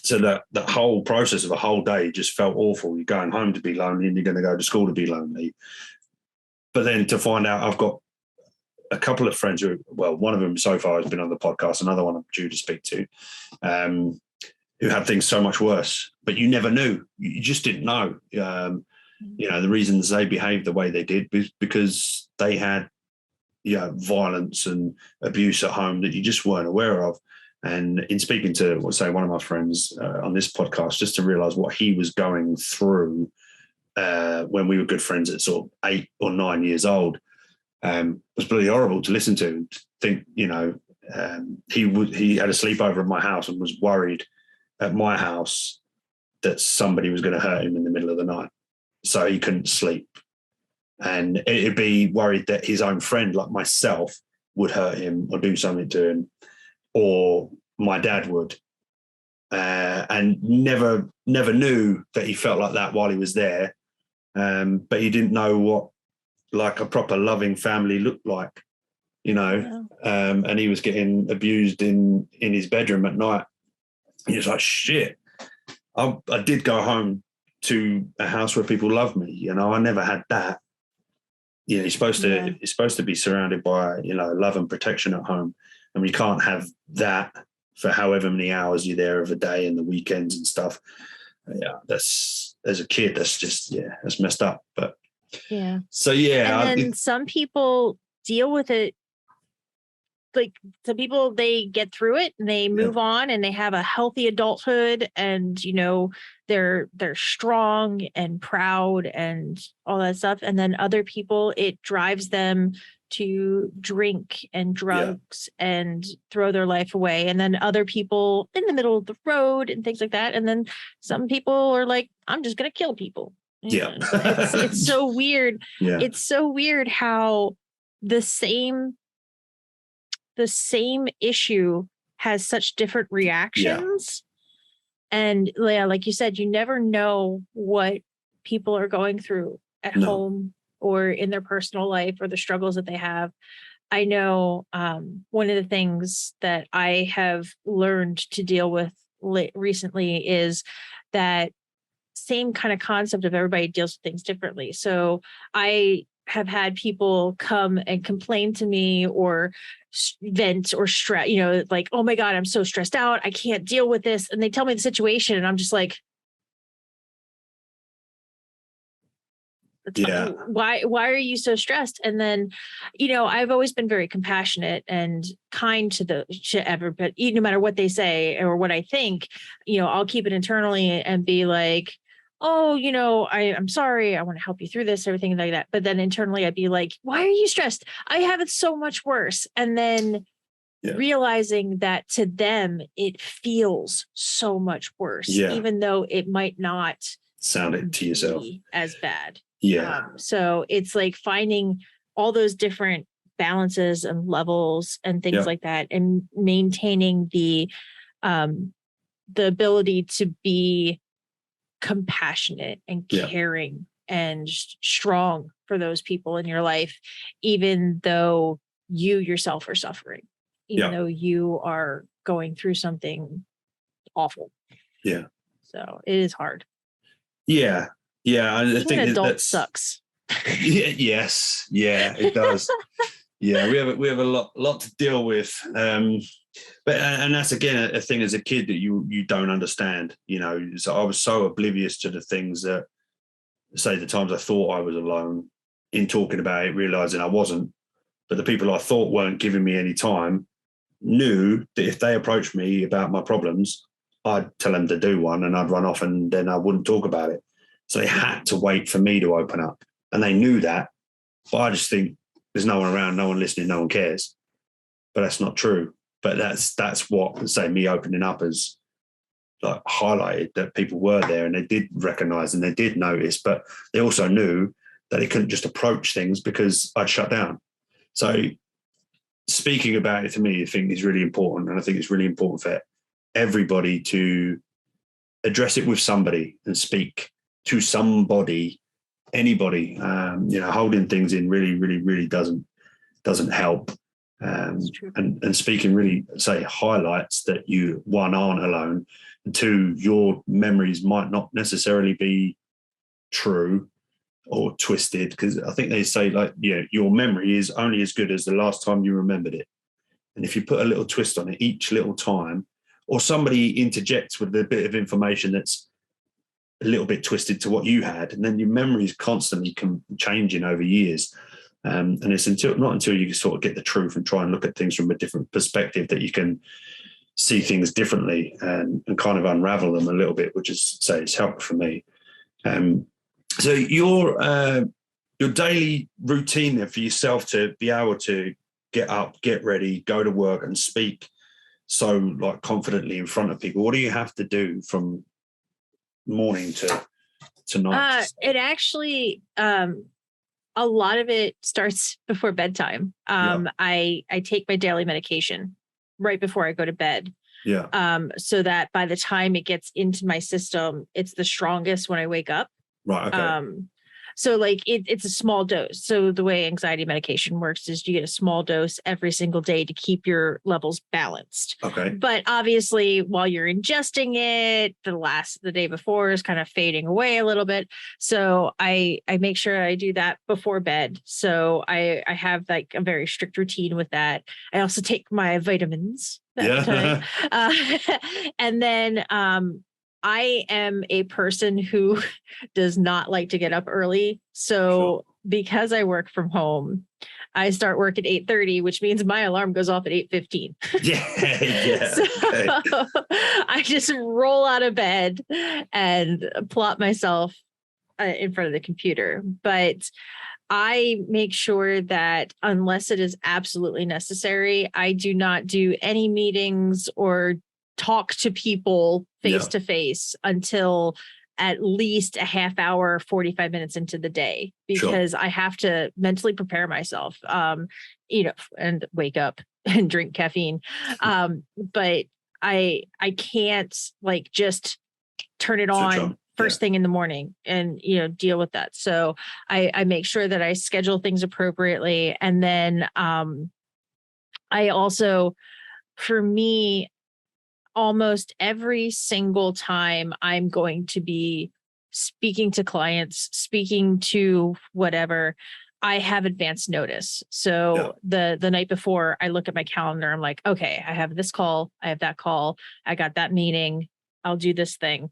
So that whole process of a whole day just felt awful. You're going home to be lonely and you're going to go to school to be lonely. But then to find out I've got a couple of friends who, well, one of them so far has been on the podcast, another one I'm due to speak to, who had things so much worse, but you never knew. You just didn't know. You know, the reasons they behaved the way they did because they had, violence and abuse at home that you just weren't aware of. And in speaking to, let's say, one of my friends on this podcast, just to realize what he was going through when we were good friends at sort of 8 or 9 years old, was really horrible to listen to. And think, he had a sleepover at my house and was worried at my house that somebody was going to hurt him in the middle of the night, so he couldn't sleep. And it'd be worried that his own friend, like myself, would hurt him or do something to him, or my dad would, and never knew that he felt like that while he was there. But he didn't know what like a proper loving family looked like, and he was getting abused in his bedroom at night. He was like, shit, I did go home to a house where people loved me. I never had that. You're supposed to be surrounded by, love and protection at home. And you can't have that for however many hours you're there of a day and the weekends and stuff. Yeah, that's, as a kid, that's just, that's messed up. But yeah. So, yeah. And then some people deal with it. Like some people, they get through it and they move on and they have a healthy adulthood, and they're strong and proud and all that stuff. And then other people, it drives them to drink and drugs and throw their life away. And then other people in the middle of the road and things like that. And then some people are like, I'm just gonna kill people. Yeah. It's so weird. Yeah. It's so weird how the same issue has such different reactions. And like you said, you never know what people are going through at home or in their personal life or the struggles that they have. I know one of the things that I have learned to deal with recently is that same kind of concept of everybody deals with things differently. So I have had people come and complain to me or vent or stress, like, oh my God, I'm so stressed out, I can't deal with this. And they tell me the situation and I'm just like, why are you so stressed? And then, I've always been very compassionate and kind to everybody, no matter what they say or what I think, I'll keep it internally and be like, oh, I'm sorry, I want to help you through this, everything like that. But then internally I'd be like, why are you stressed? I have it so much worse. And then realizing that to them, it feels so much worse, even though it might not sound it to yourself as bad. Yeah. So it's like finding all those different balances and levels and things Yeah. like that, and maintaining the ability to be compassionate and Yeah. caring and strong for those people in your life, even though you yourself are suffering, even Yeah. though you are going through something awful. Yeah. So it is hard. Yeah. Yeah. I Being think an adult that's sucks. yeah, yes. Yeah, it does. Yeah, we have a lot to deal with. But and that's again a thing as a kid that you don't understand, you know. So I was so oblivious to the things that, say, the times I thought I was alone, in talking about it, realizing I wasn't. But the people I thought weren't giving me any time knew that if they approached me about my problems, I'd tell them to do one and I'd run off and then I wouldn't talk about it. So they had to wait for me to open up. And they knew that. But I just think there's no one around, no one listening, no one cares. But that's not true. But that's what, say, me opening up has like highlighted, that people were there and they did recognize and they did notice, but they also knew that they couldn't just approach things because I'd shut down. So speaking about it, to me, I think is really important. And I think it's really important for everybody to address it with somebody and speak to somebody, anybody. You know, holding things in really doesn't help. And speaking really, say, highlights that you, one, aren't alone, and two, your memories might not necessarily be true or twisted, because I think they say, like, yeah, your memory is only as good as the last time you remembered it. And if you put a little twist on it each little time, or somebody interjects with a bit of information that's a little bit twisted to what you had, and then your memory is constantly changing over years. And it's not until you sort of get the truth and try and look at things from a different perspective that you can see things differently and kind of unravel them a little bit, which is, say, it's helpful for me. So your daily routine there for yourself to be able to get up, get ready, go to work and speak so like confidently in front of people, what do you have to do from morning to night? It actually, a lot of it starts before bedtime. I take my daily medication right before I go to bed. Yeah. So that by the time it gets into my system, it's the strongest when I wake up. Right. Okay. So like it's a small dose. So the way anxiety medication works is you get a small dose every single day to keep your levels balanced. Okay. But obviously while you're ingesting it, the day before is kind of fading away a little bit. So I make sure I do that before bed. So I have like a very strict routine with that. I also take my vitamins that time. And then I am a person who does not like to get up early. So because I work from home, I start work at 8:30, which means my alarm goes off at 8:15. Yeah. So I just roll out of bed and plop myself in front of the computer. But I make sure that unless it is absolutely necessary, I do not do any meetings or talk to people face to face until at least a half hour, 45 minutes into the day, because I have to mentally prepare myself, and wake up and drink caffeine. But I can't like just turn it on first thing in the morning and, deal with that. So I make sure that I schedule things appropriately. And then I also, for me, almost every single time I'm going to be speaking to clients, speaking to whatever, I have advance notice. So the night before, I look at my calendar. I'm like, okay, I have this call. I have that call. I got that meeting. I'll do this thing.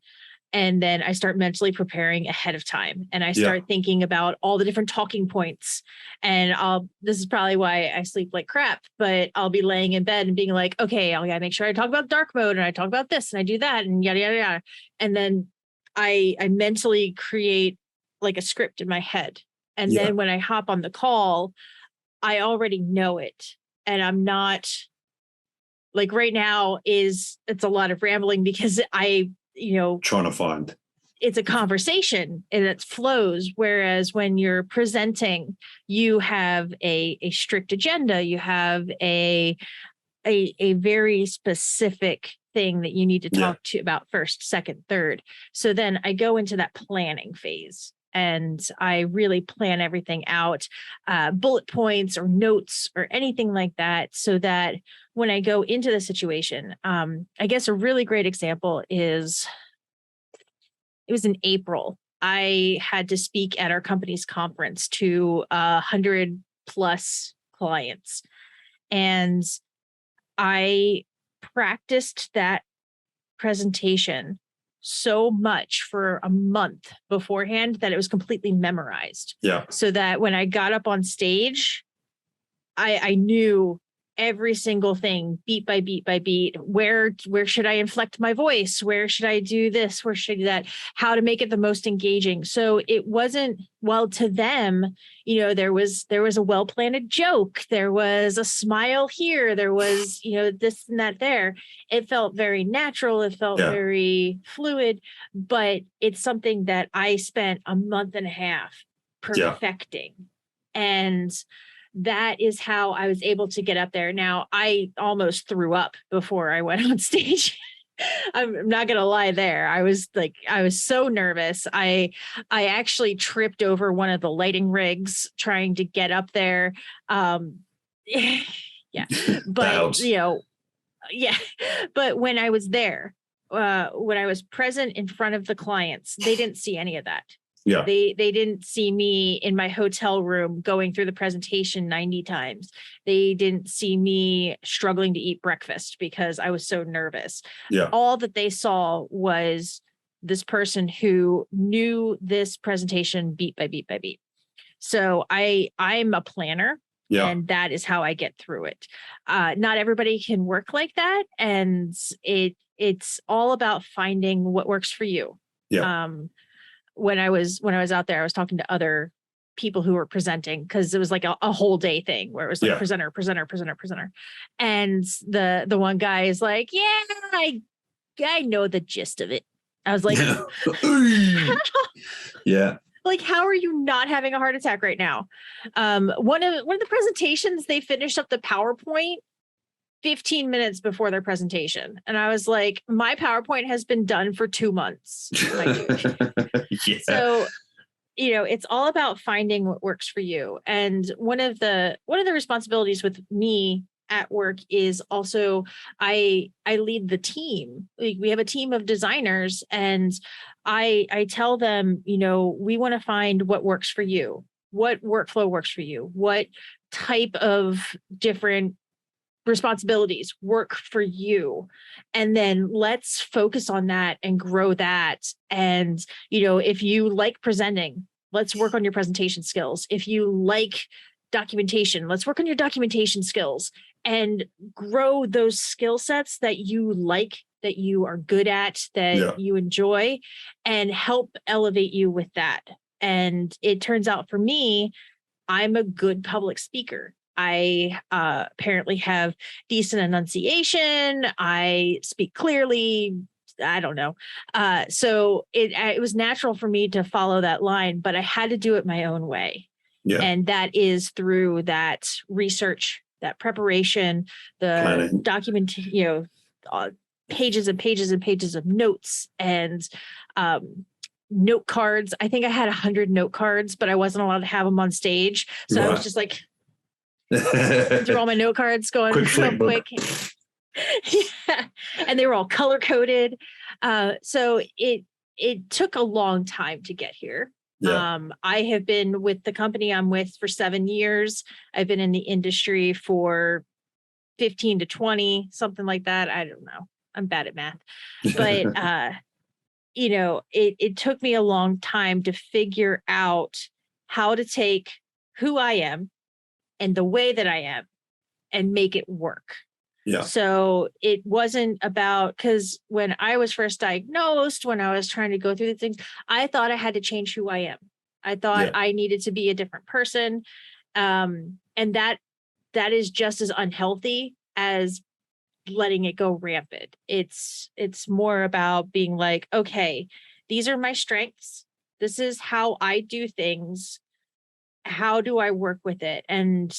And then I start mentally preparing ahead of time. And I start thinking about all the different talking points. And this is probably why I sleep like crap, but I'll be laying in bed and being like, okay, I gotta make sure I talk about dark mode and I talk about this and I do that and yada, yada, yada. And then I mentally create like a script in my head. And then when I hop on the call, I already know it. And I'm not like right now it's a lot of rambling because trying to find. it's a conversation and it flows. Whereas when you're presenting, you have a strict agenda, you have a very specific thing that you need to talk to about first, second, third. So then I go into that planning phase and I really plan everything out, bullet points or notes or anything like that, so that when I go into the situation, I guess a really great example is, it was in April. I had to speak at our company's conference to 100+ clients. And I practiced that presentation so much for a month beforehand that it was completely memorized. Yeah. So that when I got up on stage, I knew every single thing, beat by beat by beat. Where should I inflect my voice? Where should I do this? Where should I do that? How to make it the most engaging. So it wasn't, well, to them, there was a well-planted joke. There was a smile here. There was, this and that there. It felt very natural. It felt very fluid, but it's something that I spent a month and a half perfecting. And that is how I was able to get up there. Now, I almost threw up before I went on stage. I'm not going to lie there. I was so nervous. I actually tripped over one of the lighting rigs trying to get up there. Yeah, but yeah. But when I was there, when I was present in front of the clients, they didn't see any of that. Yeah. They didn't see me in my hotel room going through the presentation 90 times. They didn't see me struggling to eat breakfast because I was so nervous. Yeah. All that they saw was this person who knew this presentation beat by beat by beat. So I'm a planner. Yeah. And that is how I get through it. Not everybody can work like that. And it's all about finding what works for you. Yeah. When I was out there, I was talking to other people who were presenting, because it was like a whole day thing where it was like presenter. And the one guy is like, yeah, I know the gist of it. I was like, yeah. Like, how are you not having a heart attack right now? One of the presentations, they finished up the PowerPoint 15 minutes before their presentation. And I was like, my PowerPoint has been done for 2 months. Yeah. So, it's all about finding what works for you. And one of the responsibilities with me at work is also I lead the team. We have a team of designers, and I tell them, we want to find what works for you, what workflow works for you, what type of different responsibilities work for you, and then let's focus on that and grow that. And if you like presenting, let's work on your presentation skills. If you like documentation, let's work on your documentation skills and grow those skill sets that you like, that you are good at, that you enjoy, and help elevate you with that. And it turns out for me, I'm a good public speaker. I apparently have decent enunciation. I speak clearly. I don't know. So it was natural for me to follow that line, but I had to do it my own way. Yeah. And that is through that research, that preparation, the document, pages and pages and pages of notes and note cards. I think I had 100 note cards, but I wasn't allowed to have them on stage. So I was just like, through all my note cards going real quick. Yeah. And they were all color coded. So it took a long time to get here. Yeah. I have been with the company I'm with for 7 years. I've been in the industry for 15 to 20, something like that. I don't know. I'm bad at math, but it took me a long time to figure out how to take who I am and the way that I am and make it work. Yeah. So it wasn't about, because when I was first diagnosed, when I was trying to go through the things, I thought I had to change who I am. I thought I needed to be a different person. And that is just as unhealthy as letting it go rampant. It's more about being like, okay, these are my strengths. This is how I do things. How do I work with it? And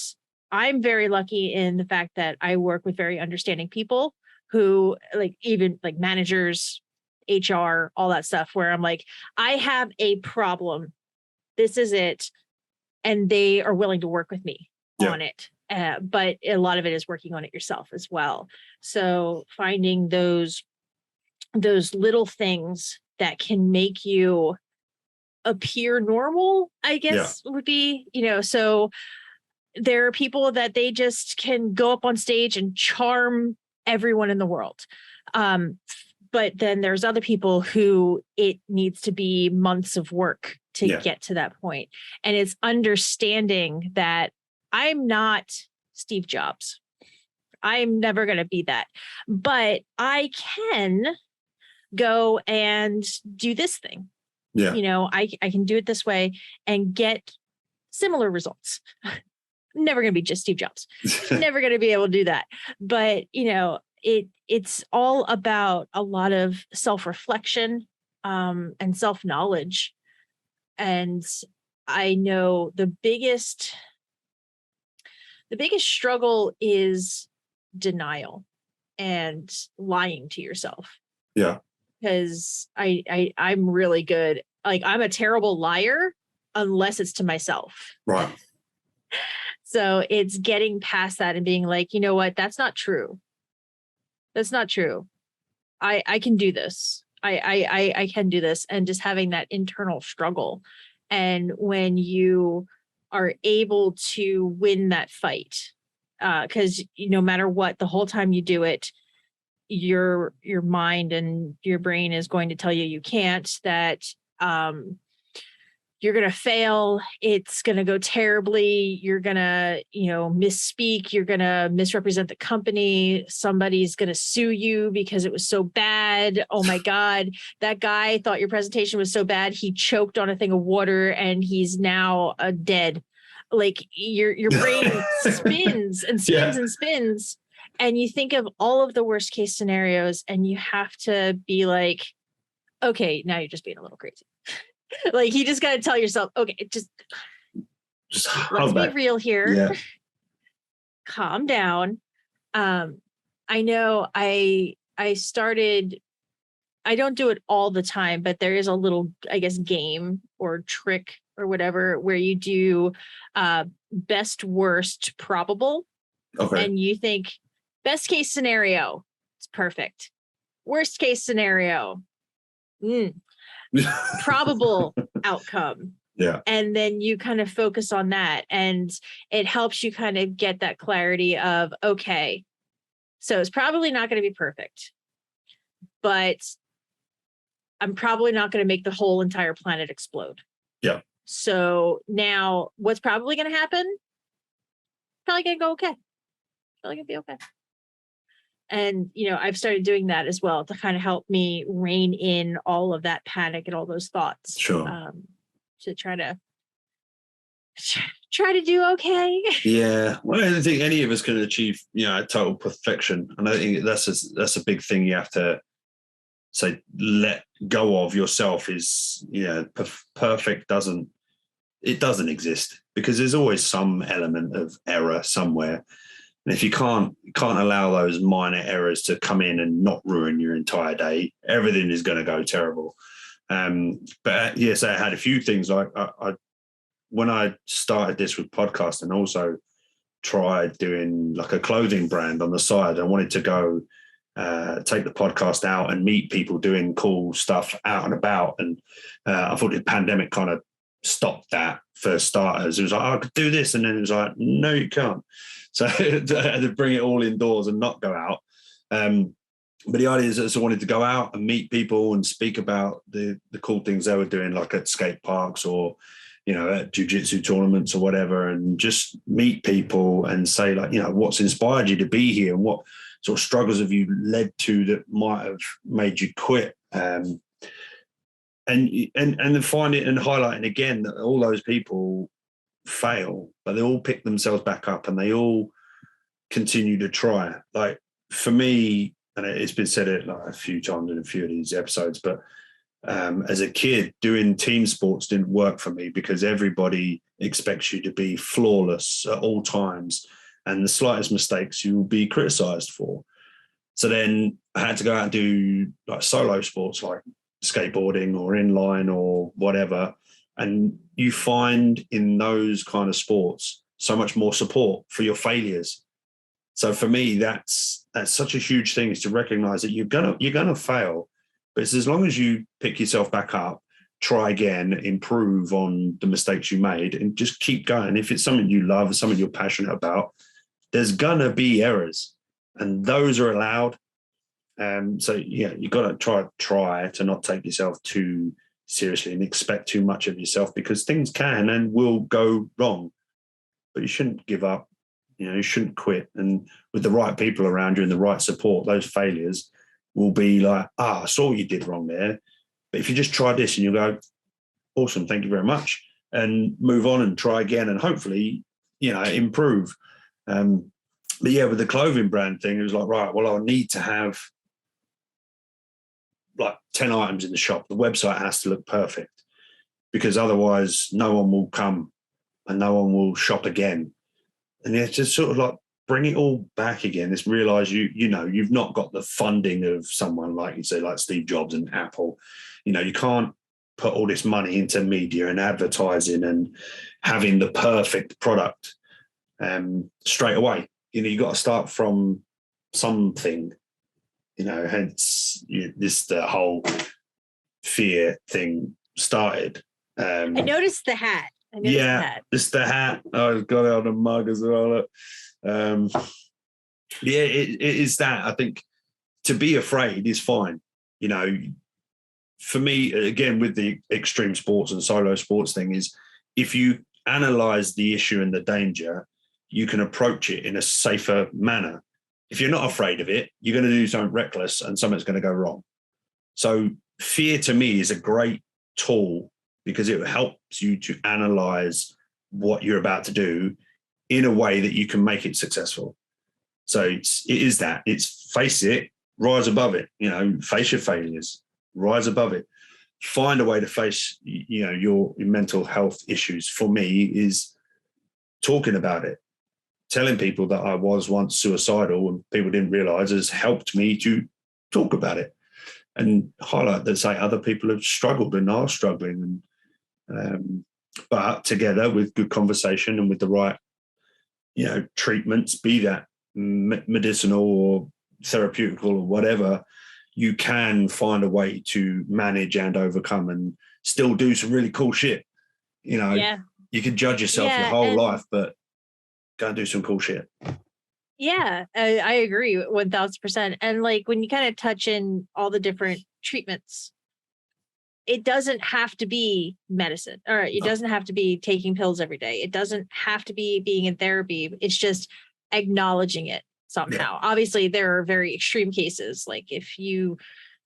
I'm very lucky in the fact that I work with very understanding people who, like, even like managers, HR, all that stuff, where I'm like, I have a problem. This is it. And they are willing to work with me on it. But a lot of it is working on it yourself as well. So finding those little things that can make you appear normal, I guess would be, so there are people that they just can go up on stage and charm everyone in the world. But then there's other people who it needs to be months of work to get to that point. And it's understanding that I'm not Steve Jobs. I'm never going to be that. But I can go and do this thing. Yeah. I can do it this way and get similar results. Never going to be just Steve Jobs. Never going to be able to do that. But, it's all about a lot of self-reflection and self-knowledge. And I know the biggest struggle is denial and lying to yourself. Yeah. Because I'm really good. Like, I'm a terrible liar unless it's to myself. Right. So it's getting past that and being like, you know what? That's not true. That's not true. I can do this. I can do this. And just having that internal struggle. And when you are able to win that fight, because no matter what, the whole time you do it, your mind and your brain is going to tell you can't, that you're going to fail. It's going to go terribly. You're going to, misspeak. You're going to misrepresent the company. Somebody's going to sue you because it was so bad. Oh my God, that guy thought your presentation was so bad. He choked on a thing of water and he's now dead. Like, your brain spins and spins and spins. And you think of all of the worst case scenarios and you have to be like, okay, now you're just being a little crazy. Like, you just got to tell yourself, okay, just let's be real here. Yeah. Calm down. I know I started, I don't do it all the time, but there is a little, I guess, game or trick or whatever, where you do best, worst, probable. Okay. And you think best case scenario, it's perfect. Worst case scenario, probable outcome. Yeah. And then you kind of focus on that, and it helps you kind of get that clarity of, okay, so it's probably not going to be perfect, but I'm probably not going to make the whole entire planet explode. Yeah. So now what's probably going to happen? Probably going to go okay. Probably going to be okay. And, I've started doing that as well to kind of help me rein in all of that panic and all those thoughts. Sure. To try to do okay. Yeah. Well, I don't think any of us can achieve, total perfection. And I think that's a big thing you have to say, let go of yourself is, perfect doesn't exist, because there's always some element of error somewhere. And if you can't allow those minor errors to come in and not ruin your entire day, everything is going to go terrible. But yes, I had a few things. Like when I started this with podcasting, also tried doing like a clothing brand on the side. I wanted to go take the podcast out and meet people doing cool stuff out and about. And I thought the pandemic kind of stopped that for starters. It was like, I could do this. And then it was like, no, you can't. So I had to bring it all indoors and not go out. But the idea is I wanted to go out and meet people and speak about the cool things they were doing, like at skate parks or, at jiu-jitsu tournaments or whatever, and just meet people and say, like, what's inspired you to be here and what sort of struggles have you led to that might have made you quit. And then find it and highlighting again that all those people fail, but they all pick themselves back up and they all continue to try. Like, for me, and it's been said it like a few times in a few of these episodes, but As a kid, doing team sports didn't work for me because everybody expects you to be flawless at all times, and the slightest mistakes you will be criticized for. So then I had to go out and do like solo sports like skateboarding or inline or whatever. And you find in those kind of sports so much more support for your failures. So for me, that's such a huge thing, is to recognize that you're gonna fail, but it's as long as you pick yourself back up, try again, improve on the mistakes you made, and just keep going. If it's something you love, something you're passionate about, there's gonna be errors, and those are allowed. So yeah, you got to try to not take yourself too seriously and expect too much of yourself, because things can and will go wrong. But you shouldn't give up. You shouldn't quit. And with the right people around you and the right support, those failures will be like, I saw what you did wrong there. But if you just try this and you go, awesome, thank you very much, and move on and try again, and hopefully, improve. But yeah, with the clothing brand thing, it was like, right, well, I need to have like 10 items in the shop. The website has to look perfect, because otherwise no one will come and no one will shop again. And yeah, just sort of like bring it all back again. Just realize you've not got the funding of someone like you say, like Steve Jobs and Apple. You can't put all this money into media and advertising and having the perfect product straight away. You got to start from something. Hence the whole fear thing started. I noticed the hat. It's the hat. Oh, got it on the mug as well. It is that. I think to be afraid is fine. For me, again, with the extreme sports and solo sports thing, is if you analyze the issue and the danger, you can approach it in a safer manner. If you're not afraid of it, you're going to do something reckless and something's going to go wrong. So fear to me is a great tool, because it helps you to analyze what you're about to do in a way that you can make it successful. So it's face it, rise above it, face your failures, rise above it, find a way to face, your mental health issues. For me, is talking about it. Telling people that I was once suicidal and people didn't realize has helped me to talk about it and highlight that, say, other people have struggled and are struggling. And but together with good conversation and with the right, treatments, be that medicinal or therapeutical or whatever, you can find a way to manage and overcome and still do some really cool shit. You can judge yourself your whole life, but go and do some cool shit. Yeah, I agree 1000%. And like when you kind of touch in all the different treatments, it doesn't have to be medicine, or it doesn't have to be taking pills every day. It doesn't have to be being in therapy. It's just acknowledging it somehow. Yeah. Obviously, there are very extreme cases. Like if you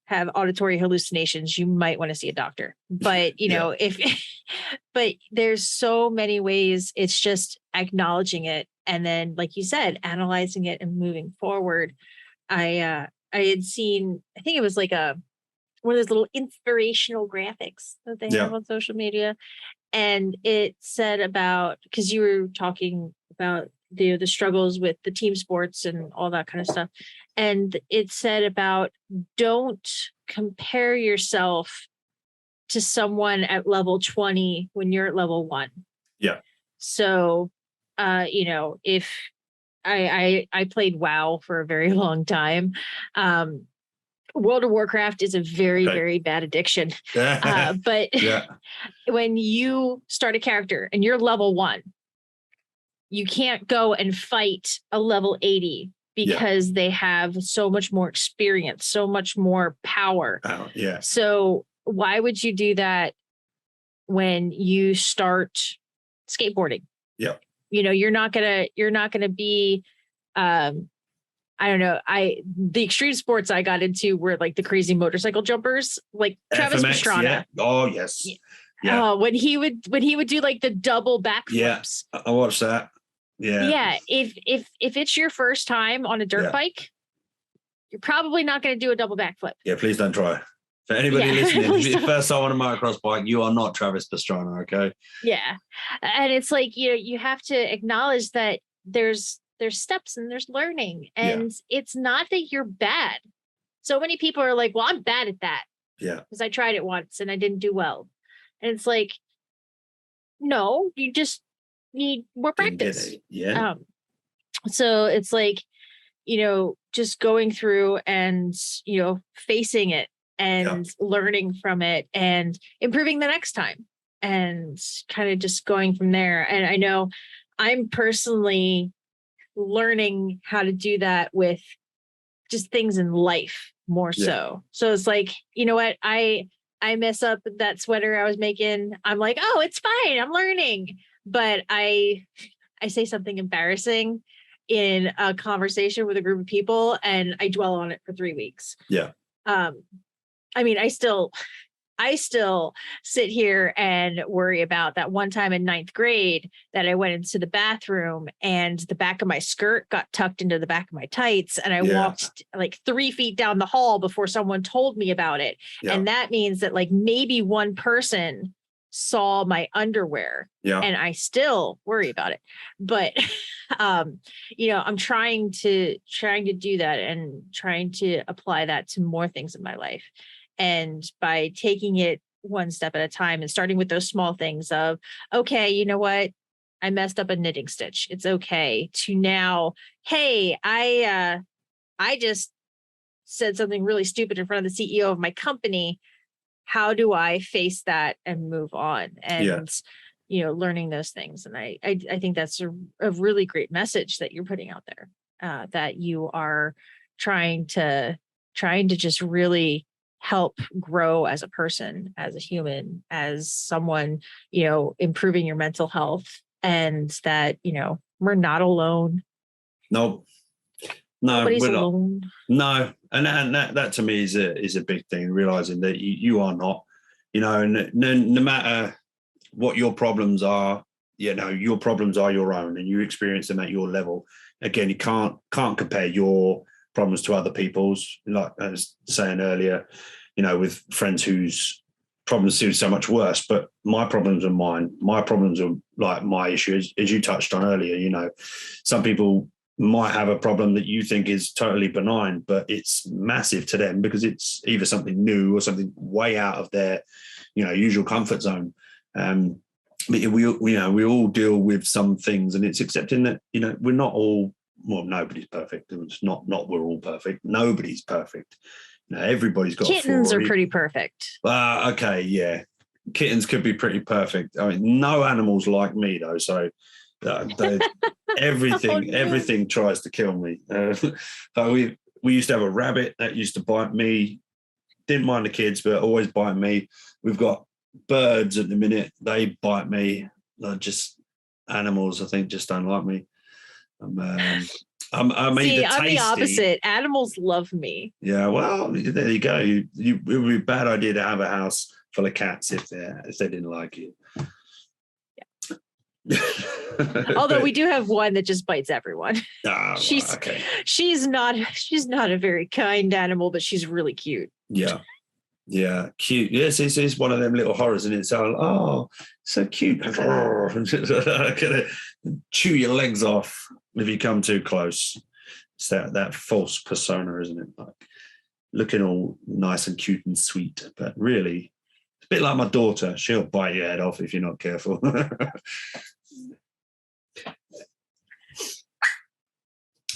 have auditory hallucinations, you might want to see a doctor. But, but there's so many ways. It's just acknowledging it. And then, like you said, analyzing it and moving forward. I had seen, I think it was like one of those little inspirational graphics that they have on social media. And it said about, because you were talking about the struggles with the team sports and all that kind of stuff. And it said about, don't compare yourself to someone at level 20 when you're at level 1. Yeah. So, if I played WoW for a very long time, World of Warcraft is a very, very bad addiction. But when you start a character and you're level 1, you can't go and fight a level 80 because they have so much more experience, so much more power. So why would you do that when you start skateboarding? Yeah. You're not gonna be I don't know. The extreme sports I got into were like the crazy motorcycle jumpers, like Travis Pastrana. Yeah. Oh yes. Yeah. When he would do like the double backflips. Yeah, I watched that. Yeah. Yeah. If it's your first time on a dirt bike, you're probably not going to do a double backflip. Yeah. Please don't try. For anybody Yeah, listening, if please it's your don't. first time on a motocross bike, you are not Travis Pastrana, okay? Yeah. And it's like, you have to acknowledge that there's steps and there's learning. Yeah, And it's not that you're bad. So many people are like, well, I'm bad at that yeah. because I tried it once and I didn't do well. And it's like, no, you just need more Didn't get practice. it. Yeah, Um, so it's like, just going through and, facing it yeah, and learning from it and improving the next time and kind of just going from there. And I know I'm personally learning how to do that with just things in life more yeah. so. So it's like, you know what? I mess up that sweater I was making. I'm like, oh, it's fine. I'm learning. But I say something embarrassing in a conversation with a group of people and I dwell on it for 3 weeks. Yeah. Um, I mean, I still sit here and worry about that one time in ninth grade that I went into the bathroom and the back of my skirt got tucked into the back of my tights. And I Yeah. walked like 3 feet down the hall before someone told me about it. Yeah. And that means that like maybe one person saw my underwear Yeah. and I still worry about it. But, I'm trying to do that and trying to apply that to more things in my life. And by taking it one step at a time and starting with those small things of, okay, you know what? I messed up a knitting stitch. It's okay, to now, hey, I just said something really stupid in front of the CEO of my company. How do I face that and move on? Yeah. And learning those things. And I think that's a really great message that you're putting out there. That you are trying to just really help grow as a person, as a human, as someone, improving your mental health, and that, we're not alone. No, Nobody's we're not. alone. No, and that to me is a big thing. Realizing that you are not, and no matter what your problems are, your problems are your own, and you experience them at your level. Again, you can't compare your problems to other people's. Like I was saying earlier, with friends whose problems seem so much worse, but my problems are mine. My problems are like my issues, as you touched on earlier. Some people might have a problem that you think is totally benign, but it's massive to them because it's either something new or something way out of their, usual comfort zone. But we all deal with some things, and it's accepting that, we're not all, well, nobody's perfect. It's not we're all perfect. Nobody's perfect. Everybody's got Kittens a flaw. are pretty perfect. Okay, yeah. Kittens could be pretty perfect. I mean, no animals like me though, so everything tries to kill me. We used to have a rabbit that used to bite me. Didn't mind the kids, but always bite me. We've got birds at the minute. They bite me. Just animals, I think, just don't like me. I'm either See, I'm tasty. the opposite. Animals love me. Yeah, well, there you go. It would be a bad idea to have a house full of cats if they didn't like you. Although we do have one that just bites everyone. She's not a very kind animal, but she's really cute. Yeah, cute. Yes, it's one of them little horrors, and it's so cute. Gonna chew your legs off if you come too close. It's that false persona, isn't it? Like looking all nice and cute and sweet, but really, it's a bit like my daughter. She'll bite your head off if you're not careful.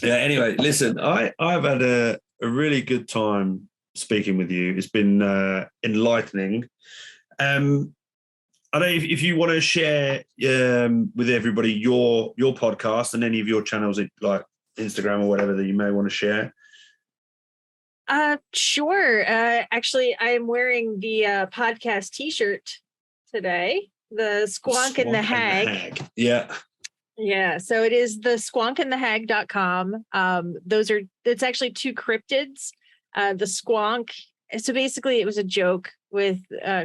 Yeah. Anyway, listen, I've had a really good time speaking with you. It's been enlightening. I don't know if you want to share with everybody your podcast and any of your channels, like Instagram or whatever that you may want to share. Sure. Actually, I'm wearing the podcast T-shirt today. The Squonk and the Hag. Yeah. Yeah. So it is the squonkandthehag.com. It's actually two cryptids. The squonk. So basically it was a joke with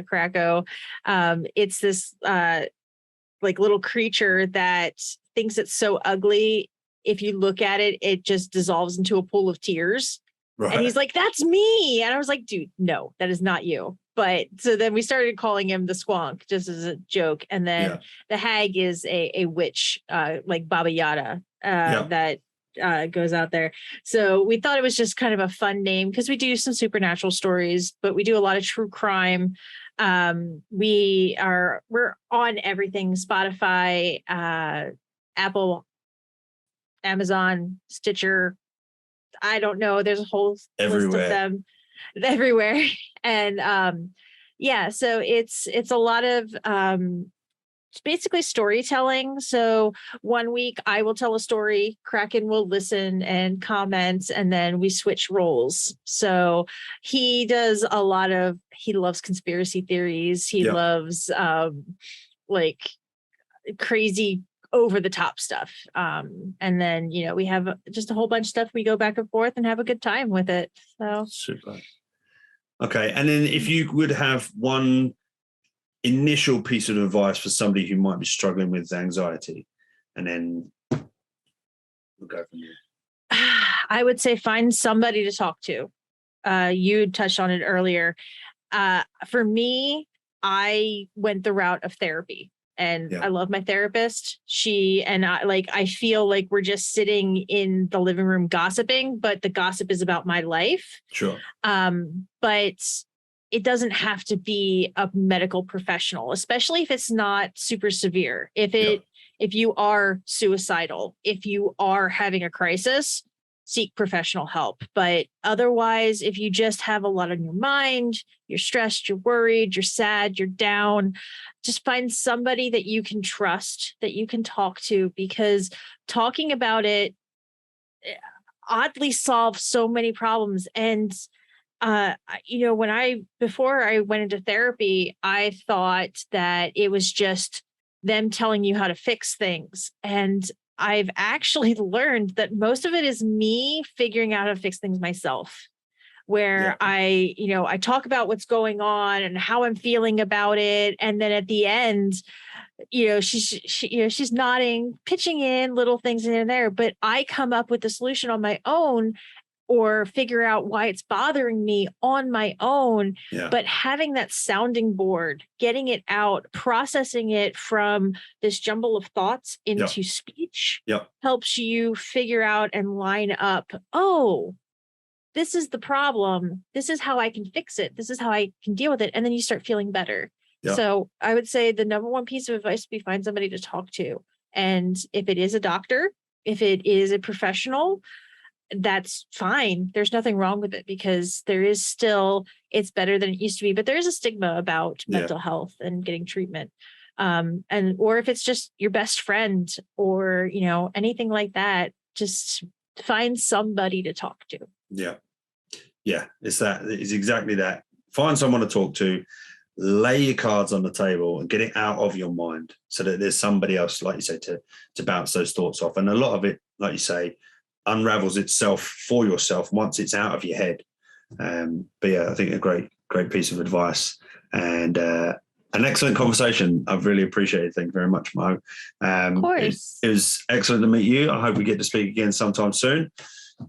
Krakow. It's this like little creature that thinks it's so ugly. If you look at it, it just dissolves into a pool of tears. Right. And he's like, that's me. And I was like, dude, no, that is not you. But so then we started calling him the Squonk just as a joke. And then the hag is a witch, like Baba Yaga, that goes out there. So we thought it was just kind of a fun name because we do some supernatural stories, but we do a lot of true crime. We're on everything: Spotify, Apple, Amazon, Stitcher. I don't know. There's a whole list of them everywhere. And so it's a lot of it's basically storytelling. So one week I will tell a story, Kraken will listen and comment, and then we switch roles. So he does he loves conspiracy theories. He loves like crazy over the top stuff. And then, we have just a whole bunch of stuff. We go back and forth and have a good time with it. So super. Okay. And then if you would have one initial piece of advice for somebody who might be struggling with anxiety, and then we'll go from there. I would say find somebody to talk to. You touched on it earlier. For me, I went the route of therapy. And I love my therapist. She and I feel like we're just sitting in the living room gossiping, but the gossip is about my life. Sure. But it doesn't have to be a medical professional, especially if it's not super severe. If you are suicidal, if you are having a crisis, seek professional help. But otherwise, if you just have a lot on your mind, you're stressed, you're worried, you're sad, you're down, just find somebody that you can trust, that you can talk to, because talking about it oddly solves so many problems. And, before I went into therapy, I thought that it was just them telling you how to fix things. And I've actually learned that most of it is me figuring out how to fix things myself, where I talk about what's going on and how I'm feeling about it. And then at the end, she's nodding, pitching in little things in there, but I come up with the solution on my own or figure out why it's bothering me on my own. But having that sounding board, getting it out, processing it from this jumble of thoughts into speech helps you figure out and line up, oh, this is the problem. This is how I can fix it. This is how I can deal with it. And then you start feeling better. So I would say the number one piece of advice would be find somebody to talk to. And if it is a doctor, if it is a professional, that's fine. There's nothing wrong with it, because there is still, it's better than it used to be, but there is a stigma about mental health and getting treatment. Or if it's just your best friend or, anything like that, just find somebody to talk to. It's exactly that. Find someone to talk to, lay your cards on the table and get it out of your mind so that there's somebody else, like you say, to bounce those thoughts off. And a lot of it, like you say, unravels itself for yourself once it's out of your head. I think a great piece of advice and an excellent conversation. I've really appreciated it. Thank you very much, Mo. Of course. It was excellent to meet you. I hope we get to speak again sometime soon.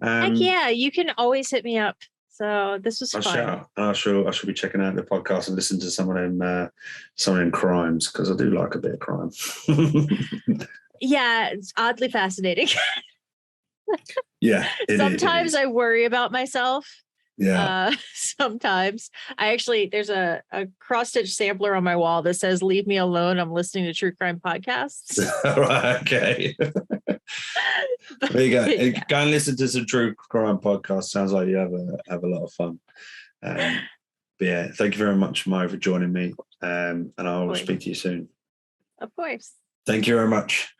Heck yeah, you can always hit me up. So this was fun. I shall be checking out the podcast and listen to some of them crimes, because I do like a bit of crime. It's oddly fascinating. Sometimes I worry about myself. Sometimes there's a cross-stitch sampler on my wall that says, "Leave me alone. I'm listening to true crime podcasts." Right. Okay. There you go. Go and listen to some true crime podcasts. Sounds like you have a lot of fun. Thank you very much, Mo, for joining me. And I'll speak to you soon. Of course. Thank you very much.